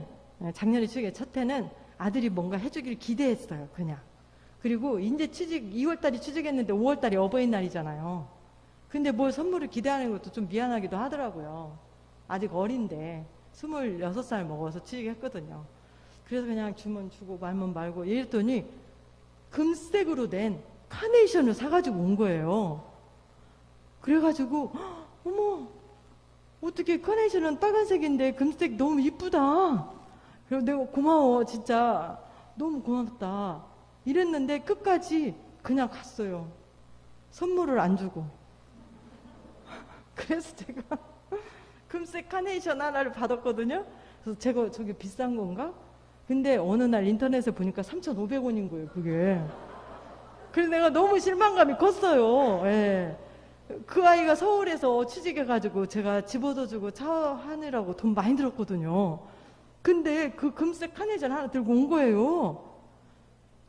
작년에 취직의 첫 해는 아들이 뭔가 해주기를 기대했어요. 그냥. 그리고 이제 2월달에 취직했는데 5월달이 어버이날이잖아요. 근데 뭘 선물을 기대하는 것도 좀 미안하기도 하더라고요. 아직 어린데 26살 먹어서 취직했거든요. 그래서 그냥 주면 주고 말면 말고 이랬더니 금색으로 된 카네이션을 사가지고 온 거예요. 그래가지고 어머 어떻게 카네이션은 빨간색인데 금색 너무 이쁘다. 그래서 내가 고마워 진짜 너무 고맙다 이랬는데 끝까지 그냥 갔어요. 선물을 안 주고. 그래서 제가 금색 카네이션 하나를 받았거든요. 그래서 제가 저게 비싼 건가? 근데 어느 날 인터넷에 보니까 3,500원인 거예요, 그게. 그래서 내가 너무 실망감이 컸어요. 예. 그 아이가 서울에서 취직해가지고 제가 집 얻어주고 차 하느라고 돈 많이 들었거든요. 근데 그 금색 카네이션 하나 들고 온 거예요.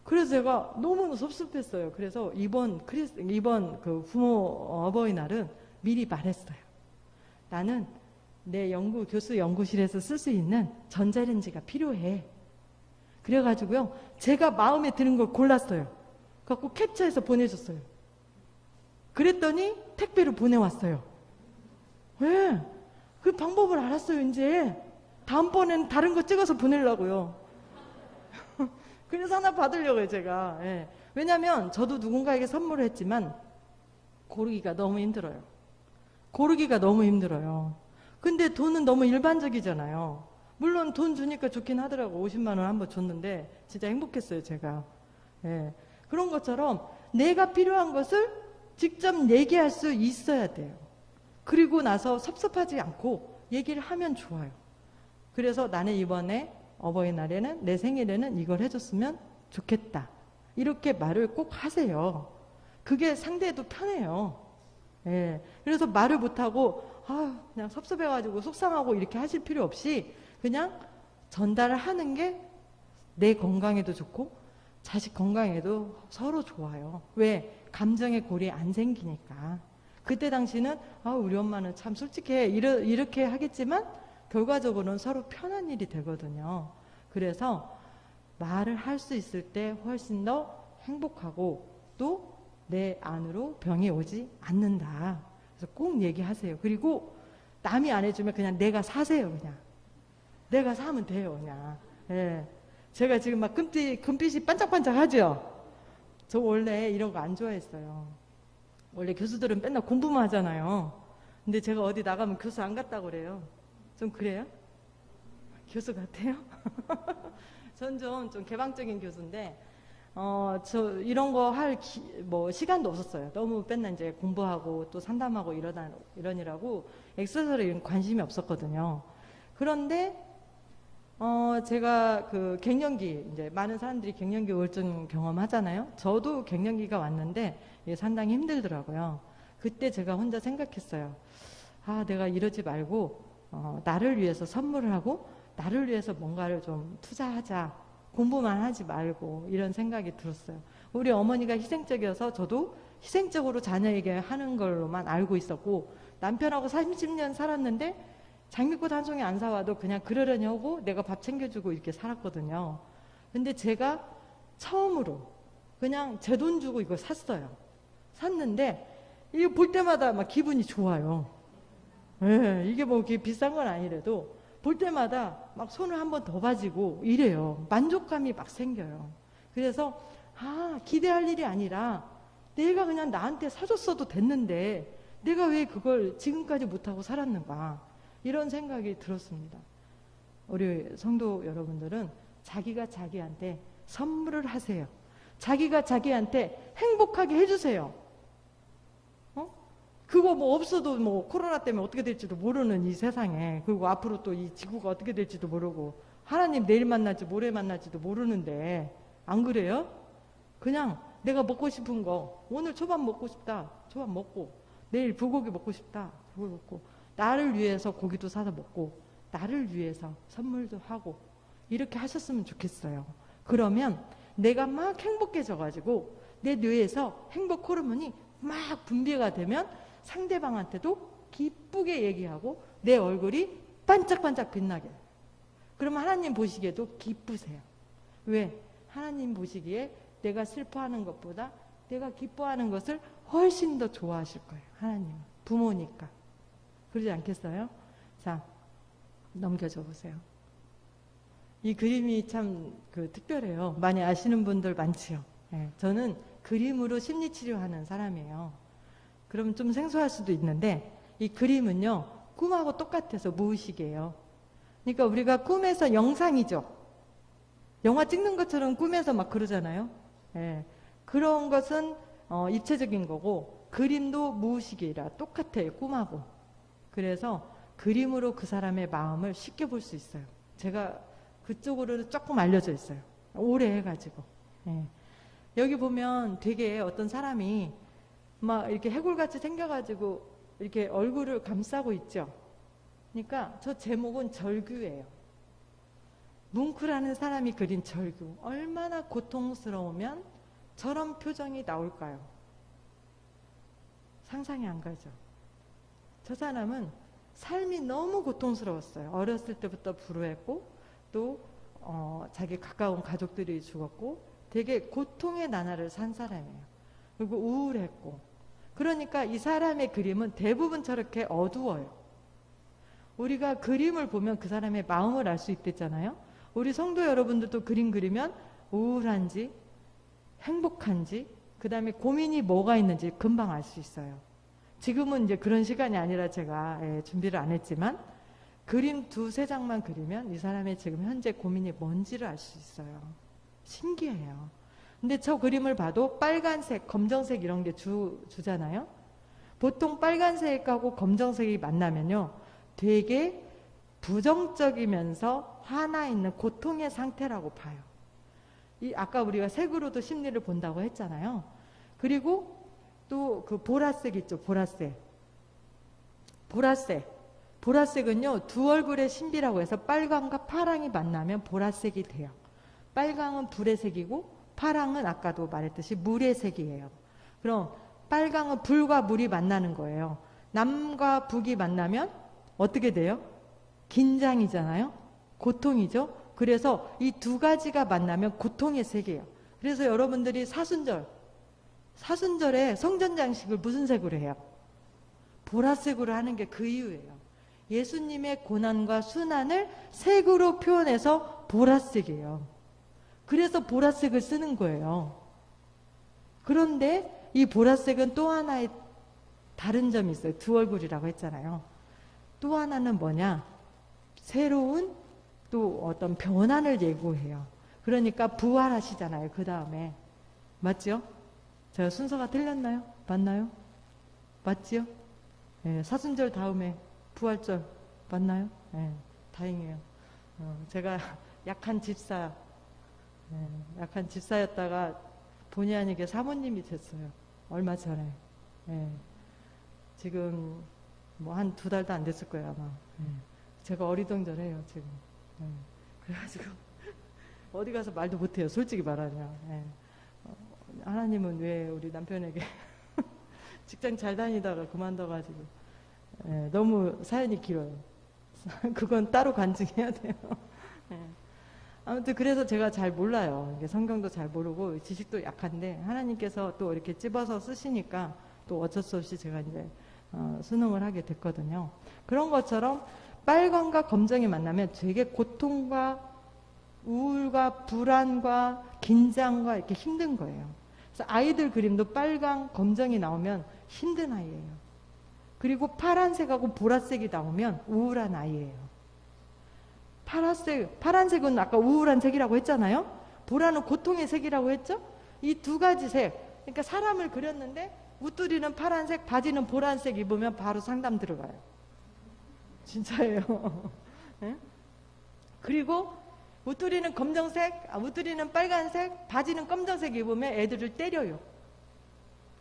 그래서 제가 너무 섭섭했어요. 그래서 이번 그 부모 어버이날은 미리 말했어요. 나는 내 교수 연구실에서 쓸 수 있는 전자레인지가 필요해. 그래가지고요, 제가 마음에 드는 걸 골랐어요. 갖고 캡처해서 보내줬어요. 그랬더니 택배로 보내왔어요. 왜? 그 방법을 알았어요, 이제. 다음번에는 다른 거 찍어서 보내려고요. 그래서 하나 받으려고요, 제가. 예. 왜냐면 저도 누군가에게 선물을 했지만 고르기가 너무 힘들어요. 고르기가 너무 힘들어요. 근데 돈은 너무 일반적이잖아요. 물론 돈 주니까 좋긴 하더라고. 50만 원 한번 줬는데 진짜 행복했어요, 제가. 예. 그런 것처럼 내가 필요한 것을 직접 얘기할 수 있어야 돼요. 그리고 나서 섭섭하지 않고 얘기를 하면 좋아요. 그래서 나는 이번에 어버이날에는 내 생일에는 이걸 해줬으면 좋겠다. 이렇게 말을 꼭 하세요. 그게 상대도 편해요. 예. 그래서 말을 못하고 그냥 섭섭해가지고 속상하고 이렇게 하실 필요 없이 그냥 전달을 하는 게 내 건강에도 좋고 자식 건강에도 서로 좋아요. 왜? 감정의 골이 안 생기니까. 그때 당시는 우리 엄마는 참 솔직해 이렇게 하겠지만 결과적으로는 서로 편한 일이 되거든요. 그래서 말을 할 수 있을 때 훨씬 더 행복하고 또 내 안으로 병이 오지 않는다. 그래서 꼭 얘기하세요. 그리고 남이 안 해주면 그냥 내가 사세요. 그냥 내가 사면 돼요. 그냥. 예. 제가 지금 막 금빛이 반짝반짝하죠. 저 원래 이런 거 안 좋아했어요. 원래 교수들은 맨날 공부만 하잖아요. 근데 제가 어디 나가면 교수 안 같다고 그래요. 좀 그래요? 교수 같아요? 전 좀 개방적인 교수인데, 저 이런 거 할 시간도 없었어요. 너무 맨날 이제 공부하고 또 상담하고 이러니라고 액세서리 이런 관심이 없었거든요. 그런데 제가 그 갱년기, 이제 많은 사람들이 갱년기 우울증 경험하잖아요. 저도 갱년기가 왔는데 이게 상당히 힘들더라고요. 그때 제가 혼자 생각했어요. 아, 내가 이러지 말고 나를 위해서 선물을 하고 나를 위해서 뭔가를 좀 투자하자. 공부만 하지 말고 이런 생각이 들었어요. 우리 어머니가 희생적이어서 저도 희생적으로 자녀에게 하는 걸로만 알고 있었고, 남편하고 30년 살았는데 장미꽃 한 송이 안 사와도 그냥 그러려니 하고 내가 밥 챙겨주고 이렇게 살았거든요. 근데 제가 처음으로 그냥 제 돈 주고 이걸 샀어요. 샀는데 이거 볼 때마다 막 기분이 좋아요. 예, 이게 뭐 이렇게 비싼 건 아니래도 볼 때마다 막 손을 한 번 더 봐지고 이래요. 만족감이 막 생겨요. 그래서 기대할 일이 아니라 내가 그냥 나한테 사줬어도 됐는데 내가 왜 그걸 지금까지 못하고 살았는가, 이런 생각이 들었습니다. 우리 성도 여러분들은 자기가 자기한테 선물을 하세요. 자기가 자기한테 행복하게 해주세요. 그거 뭐 없어도 뭐 코로나 때문에 어떻게 될지도 모르는 이 세상에, 그리고 앞으로 또 이 지구가 어떻게 될지도 모르고, 하나님 내일 만날지 모레 만날지도 모르는데, 안 그래요? 그냥 내가 먹고 싶은 거, 오늘 초밥 먹고 싶다, 초밥 먹고, 내일 불고기 먹고 싶다, 불고기 먹고, 나를 위해서 고기도 사서 먹고, 나를 위해서 선물도 하고, 이렇게 하셨으면 좋겠어요. 그러면 내가 막 행복해져가지고 내 뇌에서 행복 호르몬이 막 분비가 되면 상대방한테도 기쁘게 얘기하고 내 얼굴이 반짝반짝 빛나게. 그러면 하나님 보시기에도 기쁘세요. 왜? 하나님 보시기에 내가 슬퍼하는 것보다 내가 기뻐하는 것을 훨씬 더 좋아하실 거예요. 하나님은 부모니까. 그러지 않겠어요? 자, 넘겨줘 보세요. 이 그림이 참 특별해요. 많이 아시는 분들 많지요. 네, 저는 그림으로 심리치료하는 사람이에요. 그럼 좀 생소할 수도 있는데, 이 그림은요 꿈하고 똑같아서 무의식이에요. 그러니까 우리가 꿈에서 영상이죠. 영화 찍는 것처럼 꿈에서 막 그러잖아요. 예, 그런 것은 입체적인 거고, 그림도 무의식이라 똑같아요, 꿈하고. 그래서 그림으로 그 사람의 마음을 쉽게 볼 수 있어요. 제가 그쪽으로는 조금 알려져 있어요. 오래 해가지고. 예. 여기 보면 되게 어떤 사람이 막 이렇게 해골같이 생겨가지고 이렇게 얼굴을 감싸고 있죠. 그러니까 저 제목은 절규예요. 뭉크라는 사람이 그린 절규. 얼마나 고통스러우면 저런 표정이 나올까요? 상상이 안 가죠. 저 사람은 삶이 너무 고통스러웠어요. 어렸을 때부터 불우했고, 또 자기 가까운 가족들이 죽었고, 되게 고통의 나날을 산 사람이에요. 그리고 우울했고. 그러니까 이 사람의 그림은 대부분 저렇게 어두워요. 우리가 그림을 보면 그 사람의 마음을 알 수 있댔잖아요. 우리 성도 여러분들도 그림 그리면 우울한지 행복한지, 그 다음에 고민이 뭐가 있는지 금방 알 수 있어요. 지금은 이제 그런 시간이 아니라 제가 준비를 안 했지만, 그림 2-3장만 그리면 이 사람의 지금 현재 고민이 뭔지를 알 수 있어요. 신기해요. 근데 저 그림을 봐도 빨간색, 검정색 이런 게 주잖아요. 보통 빨간색하고 검정색이 만나면요 되게 부정적이면서 화나 있는 고통의 상태라고 봐요. 아까 우리가 색으로도 심리를 본다고 했잖아요. 그리고 또 그 보라색 있죠, 보라색. 보라색은요 두 얼굴의 신비라고 해서 빨강과 파랑이 만나면 보라색이 돼요. 빨강은 불의 색이고 파랑은 아까도 말했듯이 물의 색이에요. 그럼 빨강은 불과 물이 만나는 거예요. 남과 북이 만나면 어떻게 돼요? 긴장이잖아요. 고통이죠. 그래서 이 두 가지가 만나면 고통의 세계예요. 그래서 여러분들이 사순절에 성전장식을 무슨 색으로 해요? 보라색으로 하는 게 그 이유예요. 예수님의 고난과 순환을 색으로 표현해서 보라색이에요. 그래서 보라색을 쓰는 거예요. 그런데 이 보라색은 또 하나의 다른 점이 있어요. 두 얼굴이라고 했잖아요. 또 하나는 뭐냐? 새로운 또 어떤 변환을 예고해요. 그러니까 부활하시잖아요. 그 다음에. 맞죠? 제가 순서가 틀렸나요? 맞나요? 맞지요? 네, 사순절 다음에 부활절 맞나요? 네, 다행이에요. 제가 약한 집사, 약한 집사였다가 본의 아니게 사모님이 됐어요. 얼마 전에. 지금 뭐 한 2달도 안 됐을 거예요 아마. 제가 어리둥절해요 지금. 그래가지고 어디 가서 말도 못해요 솔직히 말하면. 하나님은 왜 우리 남편에게 직장 잘 다니다가 그만둬가지고 너무 사연이 길어요. 그건 따로 간증해야 돼요. 아무튼 그래서 제가 잘 몰라요. 성경도 잘 모르고 지식도 약한데 하나님께서 또 이렇게 찝어서 쓰시니까 또 어쩔 수 없이 제가 이제 수능을 하게 됐거든요. 그런 것처럼 빨강과 검정이 만나면 되게 고통과 우울과 불안과 긴장과 이렇게 힘든 거예요. 그래서 아이들 그림도 빨강, 검정이 나오면 힘든 아이예요. 그리고 파란색하고 보라색이 나오면 우울한 아이예요. 파란색은 아까 우울한 색이라고 했잖아요. 보라는 고통의 색이라고 했죠. 이 2가지 색, 그러니까 사람을 그렸는데 웃두리는 파란색, 바지는 보라색 입으면 바로 상담 들어가요. 진짜예요. 네? 그리고 웃두리는 검정색, 웃두리는 빨간색, 바지는 검정색 입으면 애들을 때려요.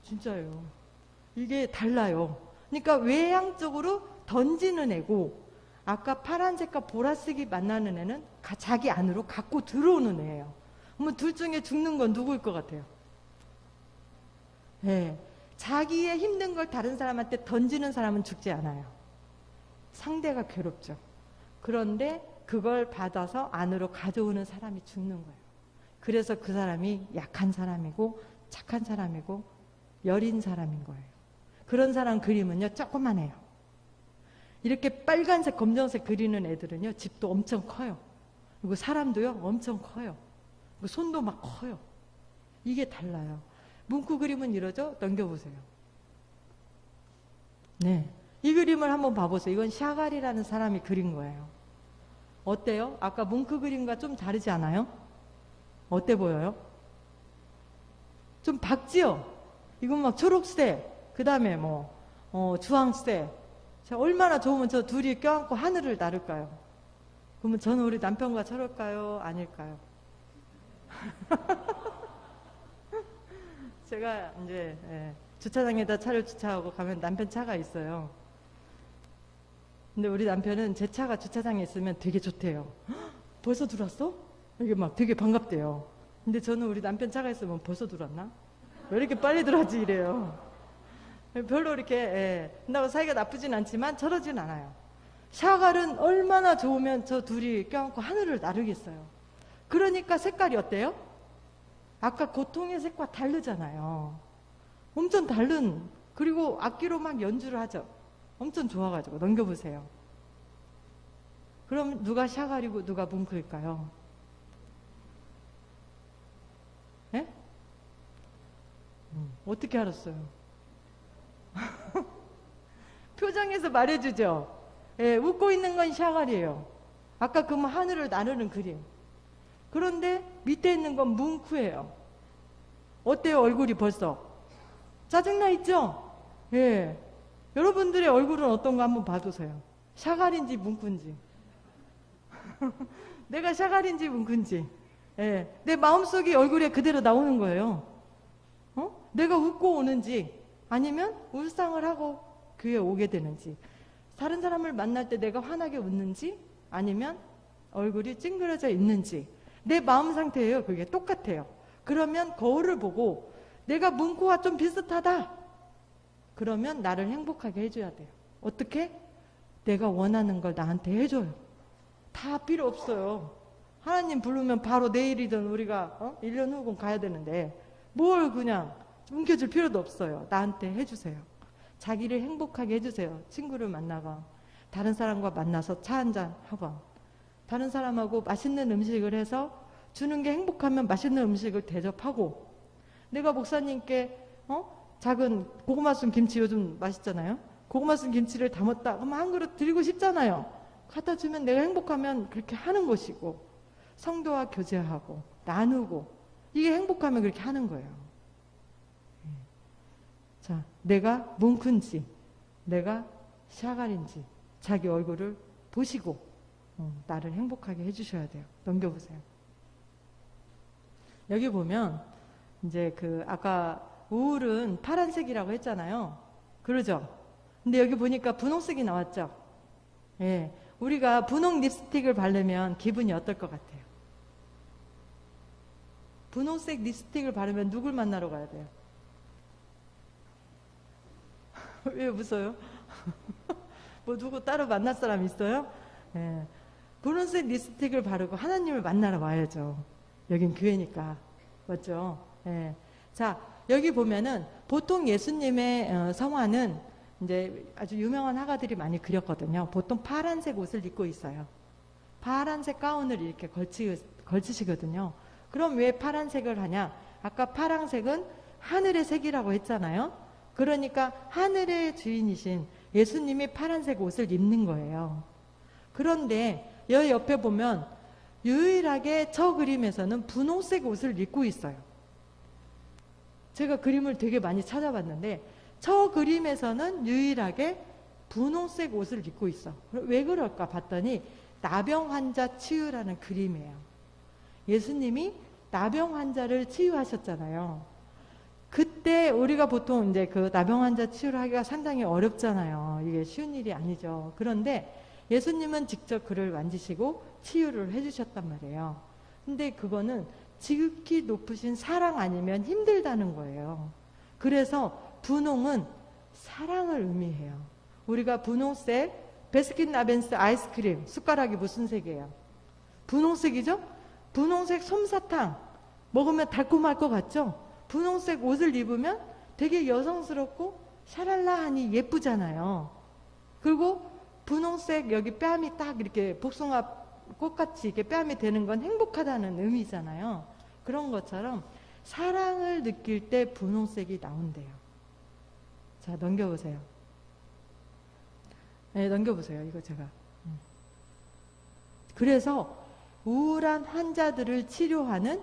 진짜예요. 이게 달라요. 그러니까 외향적으로 던지는 애고 아까 파란색과 보라색이 만나는 애는 자기 안으로 갖고 들어오는 애예요. 그러면 둘 중에 죽는 건 누구일 것 같아요? 자기의 힘든 걸 다른 사람한테 던지는 사람은 죽지 않아요. 상대가 괴롭죠. 그런데 그걸 받아서 안으로 가져오는 사람이 죽는 거예요. 그래서 그 사람이 약한 사람이고 착한 사람이고 여린 사람인 거예요. 그런 사람 그림은요 조그만해요. 이렇게 빨간색 검정색 그리는 애들은요 집도 엄청 커요. 그리고 사람도요 엄청 커요. 그리고 손도 막 커요. 이게 달라요. 문구 그림은 이러죠? 넘겨보세요. 네, 이 그림을 한번 봐보세요. 이건 샤갈이라는 사람이 그린 거예요. 어때요? 아까 뭉크 그림과 좀 다르지 않아요? 어때 보여요? 좀 밝지요? 이건 막 초록색, 그 다음에 뭐 주황색. 자, 얼마나 좋으면 저 둘이 껴안고 하늘을 나를까요? 그러면 저는 우리 남편과 저럴까요? 아닐까요? 제가 이제 주차장에다 차를 주차하고 가면 남편 차가 있어요. 근데 우리 남편은 제 차가 주차장에 있으면 되게 좋대요. 벌써 들어왔어? 이게 막 되게 반갑대요. 근데 저는 우리 남편 차가 있으면 벌써 들어왔나? 왜 이렇게 빨리 들어왔지 이래요. 별로 이렇게 나하고 사이가 나쁘진 않지만 저러진 않아요. 샤갈은 얼마나 좋으면 저 둘이 껴안고 하늘을 나르겠어요. 그러니까 색깔이 어때요? 아까 고통의 색과 다르잖아요. 엄청 다른. 그리고 악기로 막 연주를 하죠. 엄청 좋아가지고 넘겨보세요. 그럼 누가 샤갈이고 누가 뭉크일까요? 예? 어떻게 알았어요? 표정에서 말해주죠. 웃고 있는 건 샤갈이에요. 아까 그 하늘을 나르는 그림. 그런데 밑에 있는 건 뭉크예요. 어때요 얼굴이 벌써? 짜증나 있죠? 여러분들의 얼굴은 어떤가 한번 봐주세요. 샤갈인지 뭉크인지. 내가 샤갈인지 뭉크인지. 내 마음속이 얼굴에 그대로 나오는 거예요. 내가 웃고 오는지 아니면 울상을 하고 교회에 오게 되는지, 다른 사람을 만날 때 내가 환하게 웃는지 아니면 얼굴이 찡그려져 있는지, 내 마음 상태예요. 그게 똑같아요. 그러면 거울을 보고 내가 뭉크와 좀 비슷하다 그러면 나를 행복하게 해줘야 돼요. 어떻게? 내가 원하는 걸 나한테 해줘요. 다 필요 없어요. 하나님 부르면 바로 내일이든 우리가 1년 후건 가야 되는데 뭘 그냥 뭉켜줄 필요도 없어요. 나한테 해주세요. 자기를 행복하게 해주세요. 친구를 만나건 다른 사람과 만나서 차 한잔 하건 다른 사람하고 맛있는 음식을 해서 주는 게 행복하면 맛있는 음식을 대접하고, 내가 목사님께 작은 고구마 순 김치 요즘 맛있잖아요. 고구마 순 김치를 담았다 그러면 한 그릇 드리고 싶잖아요. 갖다 주면 내가 행복하면 그렇게 하는 것이고, 성도와 교제하고 나누고 이게 행복하면 그렇게 하는 거예요. 자, 내가 뭉크인지 내가 샤갈인지 자기 얼굴을 보시고 나를 행복하게 해주셔야 돼요. 넘겨보세요. 여기 보면 이제 그 아까 우울은 파란색이라고 했잖아요. 그러죠? 근데 여기 보니까 분홍색이 나왔죠? 예. 우리가 분홍 립스틱을 바르면 기분이 어떨 것 같아요? 분홍색 립스틱을 바르면 누굴 만나러 가야 돼요? 왜 웃어요? 뭐 누구 따로 만날 사람 있어요? 예. 분홍색 립스틱을 바르고 하나님을 만나러 와야죠. 여긴 교회니까. 맞죠? 예. 자, 여기 보면은 보통 예수님의 성화는 이제 아주 유명한 화가들이 많이 그렸거든요. 보통 파란색 옷을 입고 있어요. 파란색 가운을 이렇게 걸치시거든요. 그럼 왜 파란색을 하냐? 아까 파란색은 하늘의 색이라고 했잖아요. 그러니까 하늘의 주인이신 예수님이 파란색 옷을 입는 거예요. 그런데 여기 옆에 보면 유일하게 저 그림에서는 분홍색 옷을 입고 있어요. 제가 그림을 되게 많이 찾아봤는데 저 그림에서는 유일하게 분홍색 옷을 입고 있어. 왜 그럴까 봤더니 나병 환자 치유라는 그림이에요. 예수님이 나병 환자를 치유하셨잖아요. 그때 우리가 보통 이제 그 나병 환자 치유를 하기가 상당히 어렵잖아요. 이게 쉬운 일이 아니죠. 그런데 예수님은 직접 그를 만지시고 치유를 해주셨단 말이에요. 근데 그거는 지극히 높으신 사랑 아니면 힘들다는 거예요. 그래서 분홍은 사랑을 의미해요. 우리가 분홍색 베스킨라빈스 아이스크림 숟가락이 무슨 색이에요? 분홍색이죠? 분홍색 솜사탕 먹으면 달콤할 것 같죠? 분홍색 옷을 입으면 되게 여성스럽고 샤랄라하니 예쁘잖아요. 그리고 분홍색 여기 뺨이 딱 이렇게 복숭아 꽃같이 이렇게 뺨이 되는 건 행복하다는 의미잖아요. 그런 것처럼 사랑을 느낄 때 분홍색이 나온대요. 자, 넘겨보세요. 네, 넘겨보세요. 이거 제가. 그래서 우울한 환자들을 치료하는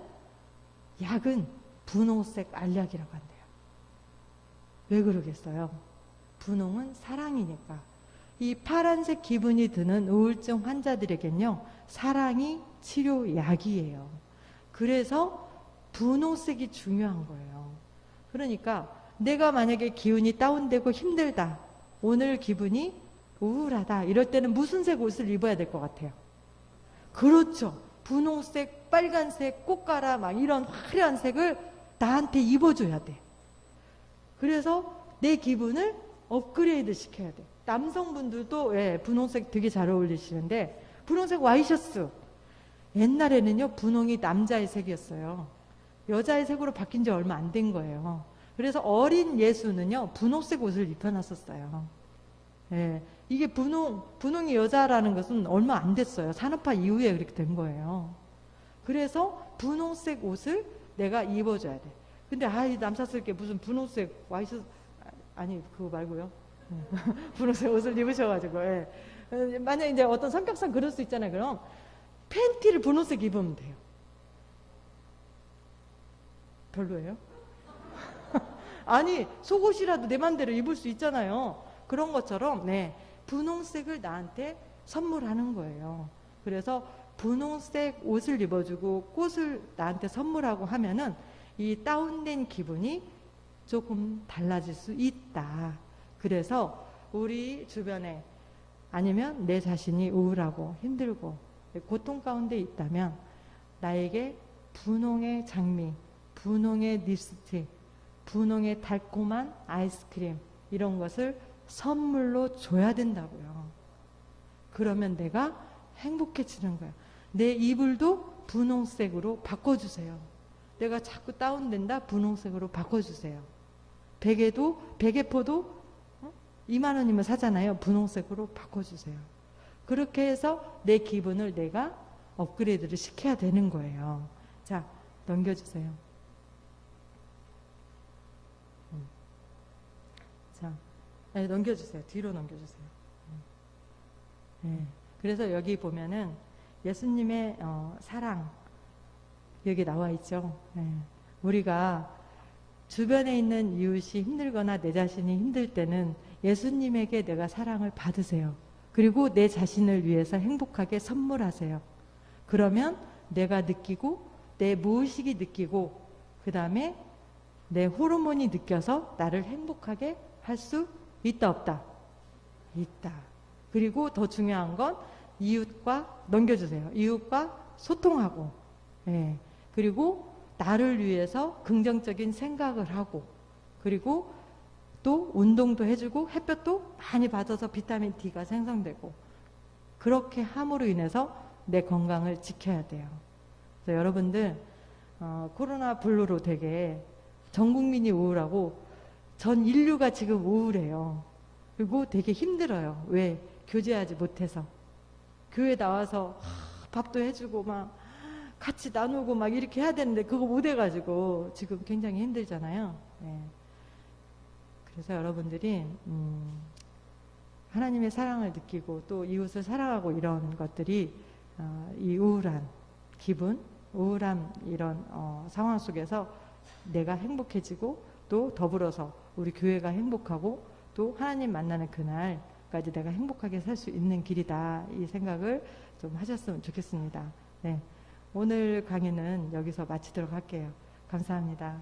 약은 분홍색 알약이라고 한대요. 왜 그러겠어요? 분홍은 사랑이니까. 이 파란색 기분이 드는 우울증 환자들에겐요, 사랑이 치료약이에요. 그래서 분홍색이 중요한 거예요. 그러니까 내가 만약에 기운이 다운되고 힘들다, 오늘 기분이 우울하다, 이럴 때는 무슨 색 옷을 입어야 될 것 같아요? 그렇죠. 분홍색, 빨간색, 꽃가라 막 이런 화려한 색을 나한테 입어줘야 돼. 그래서 내 기분을 업그레이드 시켜야 돼. 남성분들도 분홍색 되게 잘 어울리시는데 분홍색 와이셔츠. 옛날에는요, 분홍이 남자의 색이었어요. 여자의 색으로 바뀐 지 얼마 안 된 거예요. 그래서 어린 예수는요, 분홍색 옷을 입혀놨었어요. 예, 이게 분홍이 여자라는 것은 얼마 안 됐어요. 산업화 이후에 그렇게 된 거예요. 그래서 분홍색 옷을 내가 입어줘야 돼. 근데 이 남사스럽게 무슨 분홍색 와이셔츠, 아니 그거 말고요. 분홍색 옷을 입으셔가지고, 만약 이제 어떤 성격상 그럴 수 있잖아요. 그럼 팬티를 분홍색 입으면 돼요. 별로예요? 아니 속옷이라도 내 맘대로 입을 수 있잖아요. 그런 것처럼 분홍색을 나한테 선물하는 거예요. 그래서 분홍색 옷을 입어주고 꽃을 나한테 선물하고 하면은 이 다운된 기분이 조금 달라질 수 있다. 그래서 우리 주변에 아니면 내 자신이 우울하고 힘들고 고통 가운데 있다면 나에게 분홍의 장미, 분홍의 립스틱, 분홍의 달콤한 아이스크림 이런 것을 선물로 줘야 된다고요. 그러면 내가 행복해지는 거예요. 내 이불도 분홍색으로 바꿔주세요. 내가 자꾸 다운된다? 분홍색으로 바꿔주세요. 베개포도 2만 원이면 사잖아요. 분홍색으로 바꿔주세요. 그렇게 해서 내 기분을 내가 업그레이드를 시켜야 되는 거예요. 자, 넘겨주세요. 자, 넘겨주세요. 뒤로 넘겨주세요. 그래서 여기 보면은 예수님의 사랑 여기 나와 있죠. 우리가 주변에 있는 이웃이 힘들거나 내 자신이 힘들 때는 예수님에게 내가 사랑을 받으세요. 그리고 내 자신을 위해서 행복하게 선물하세요. 그러면 내가 느끼고 내 무의식이 느끼고 그 다음에 내 호르몬이 느껴서 나를 행복하게 할 수 있다 없다? 있다. 그리고 더 중요한 건 이웃과 넘겨주세요. 이웃과 소통하고, 예. 그리고 나를 위해서 긍정적인 생각을 하고, 그리고 또 운동도 해주고 햇볕도 많이 받아서 비타민 D가 생성되고, 그렇게 함으로 인해서 내 건강을 지켜야 돼요. 그래서 여러분들 코로나 블루로 되게 전 국민이 우울하고 전 인류가 지금 우울해요. 그리고 되게 힘들어요. 왜? 교제하지 못해서. 교회 나와서 밥도 해주고 막 같이 나누고 막 이렇게 해야 되는데 그거 못 해가지고 지금 굉장히 힘들잖아요. 네. 그래서 여러분들이 하나님의 사랑을 느끼고 또 이웃을 사랑하고 이런 것들이 이 우울한 기분, 우울한 이런 상황 속에서 내가 행복해지고 또 더불어서 우리 교회가 행복하고 또 하나님 만나는 그날까지 내가 행복하게 살 수 있는 길이다, 이 생각을 좀 하셨으면 좋겠습니다. 네. 오늘 강의는 여기서 마치도록 할게요. 감사합니다.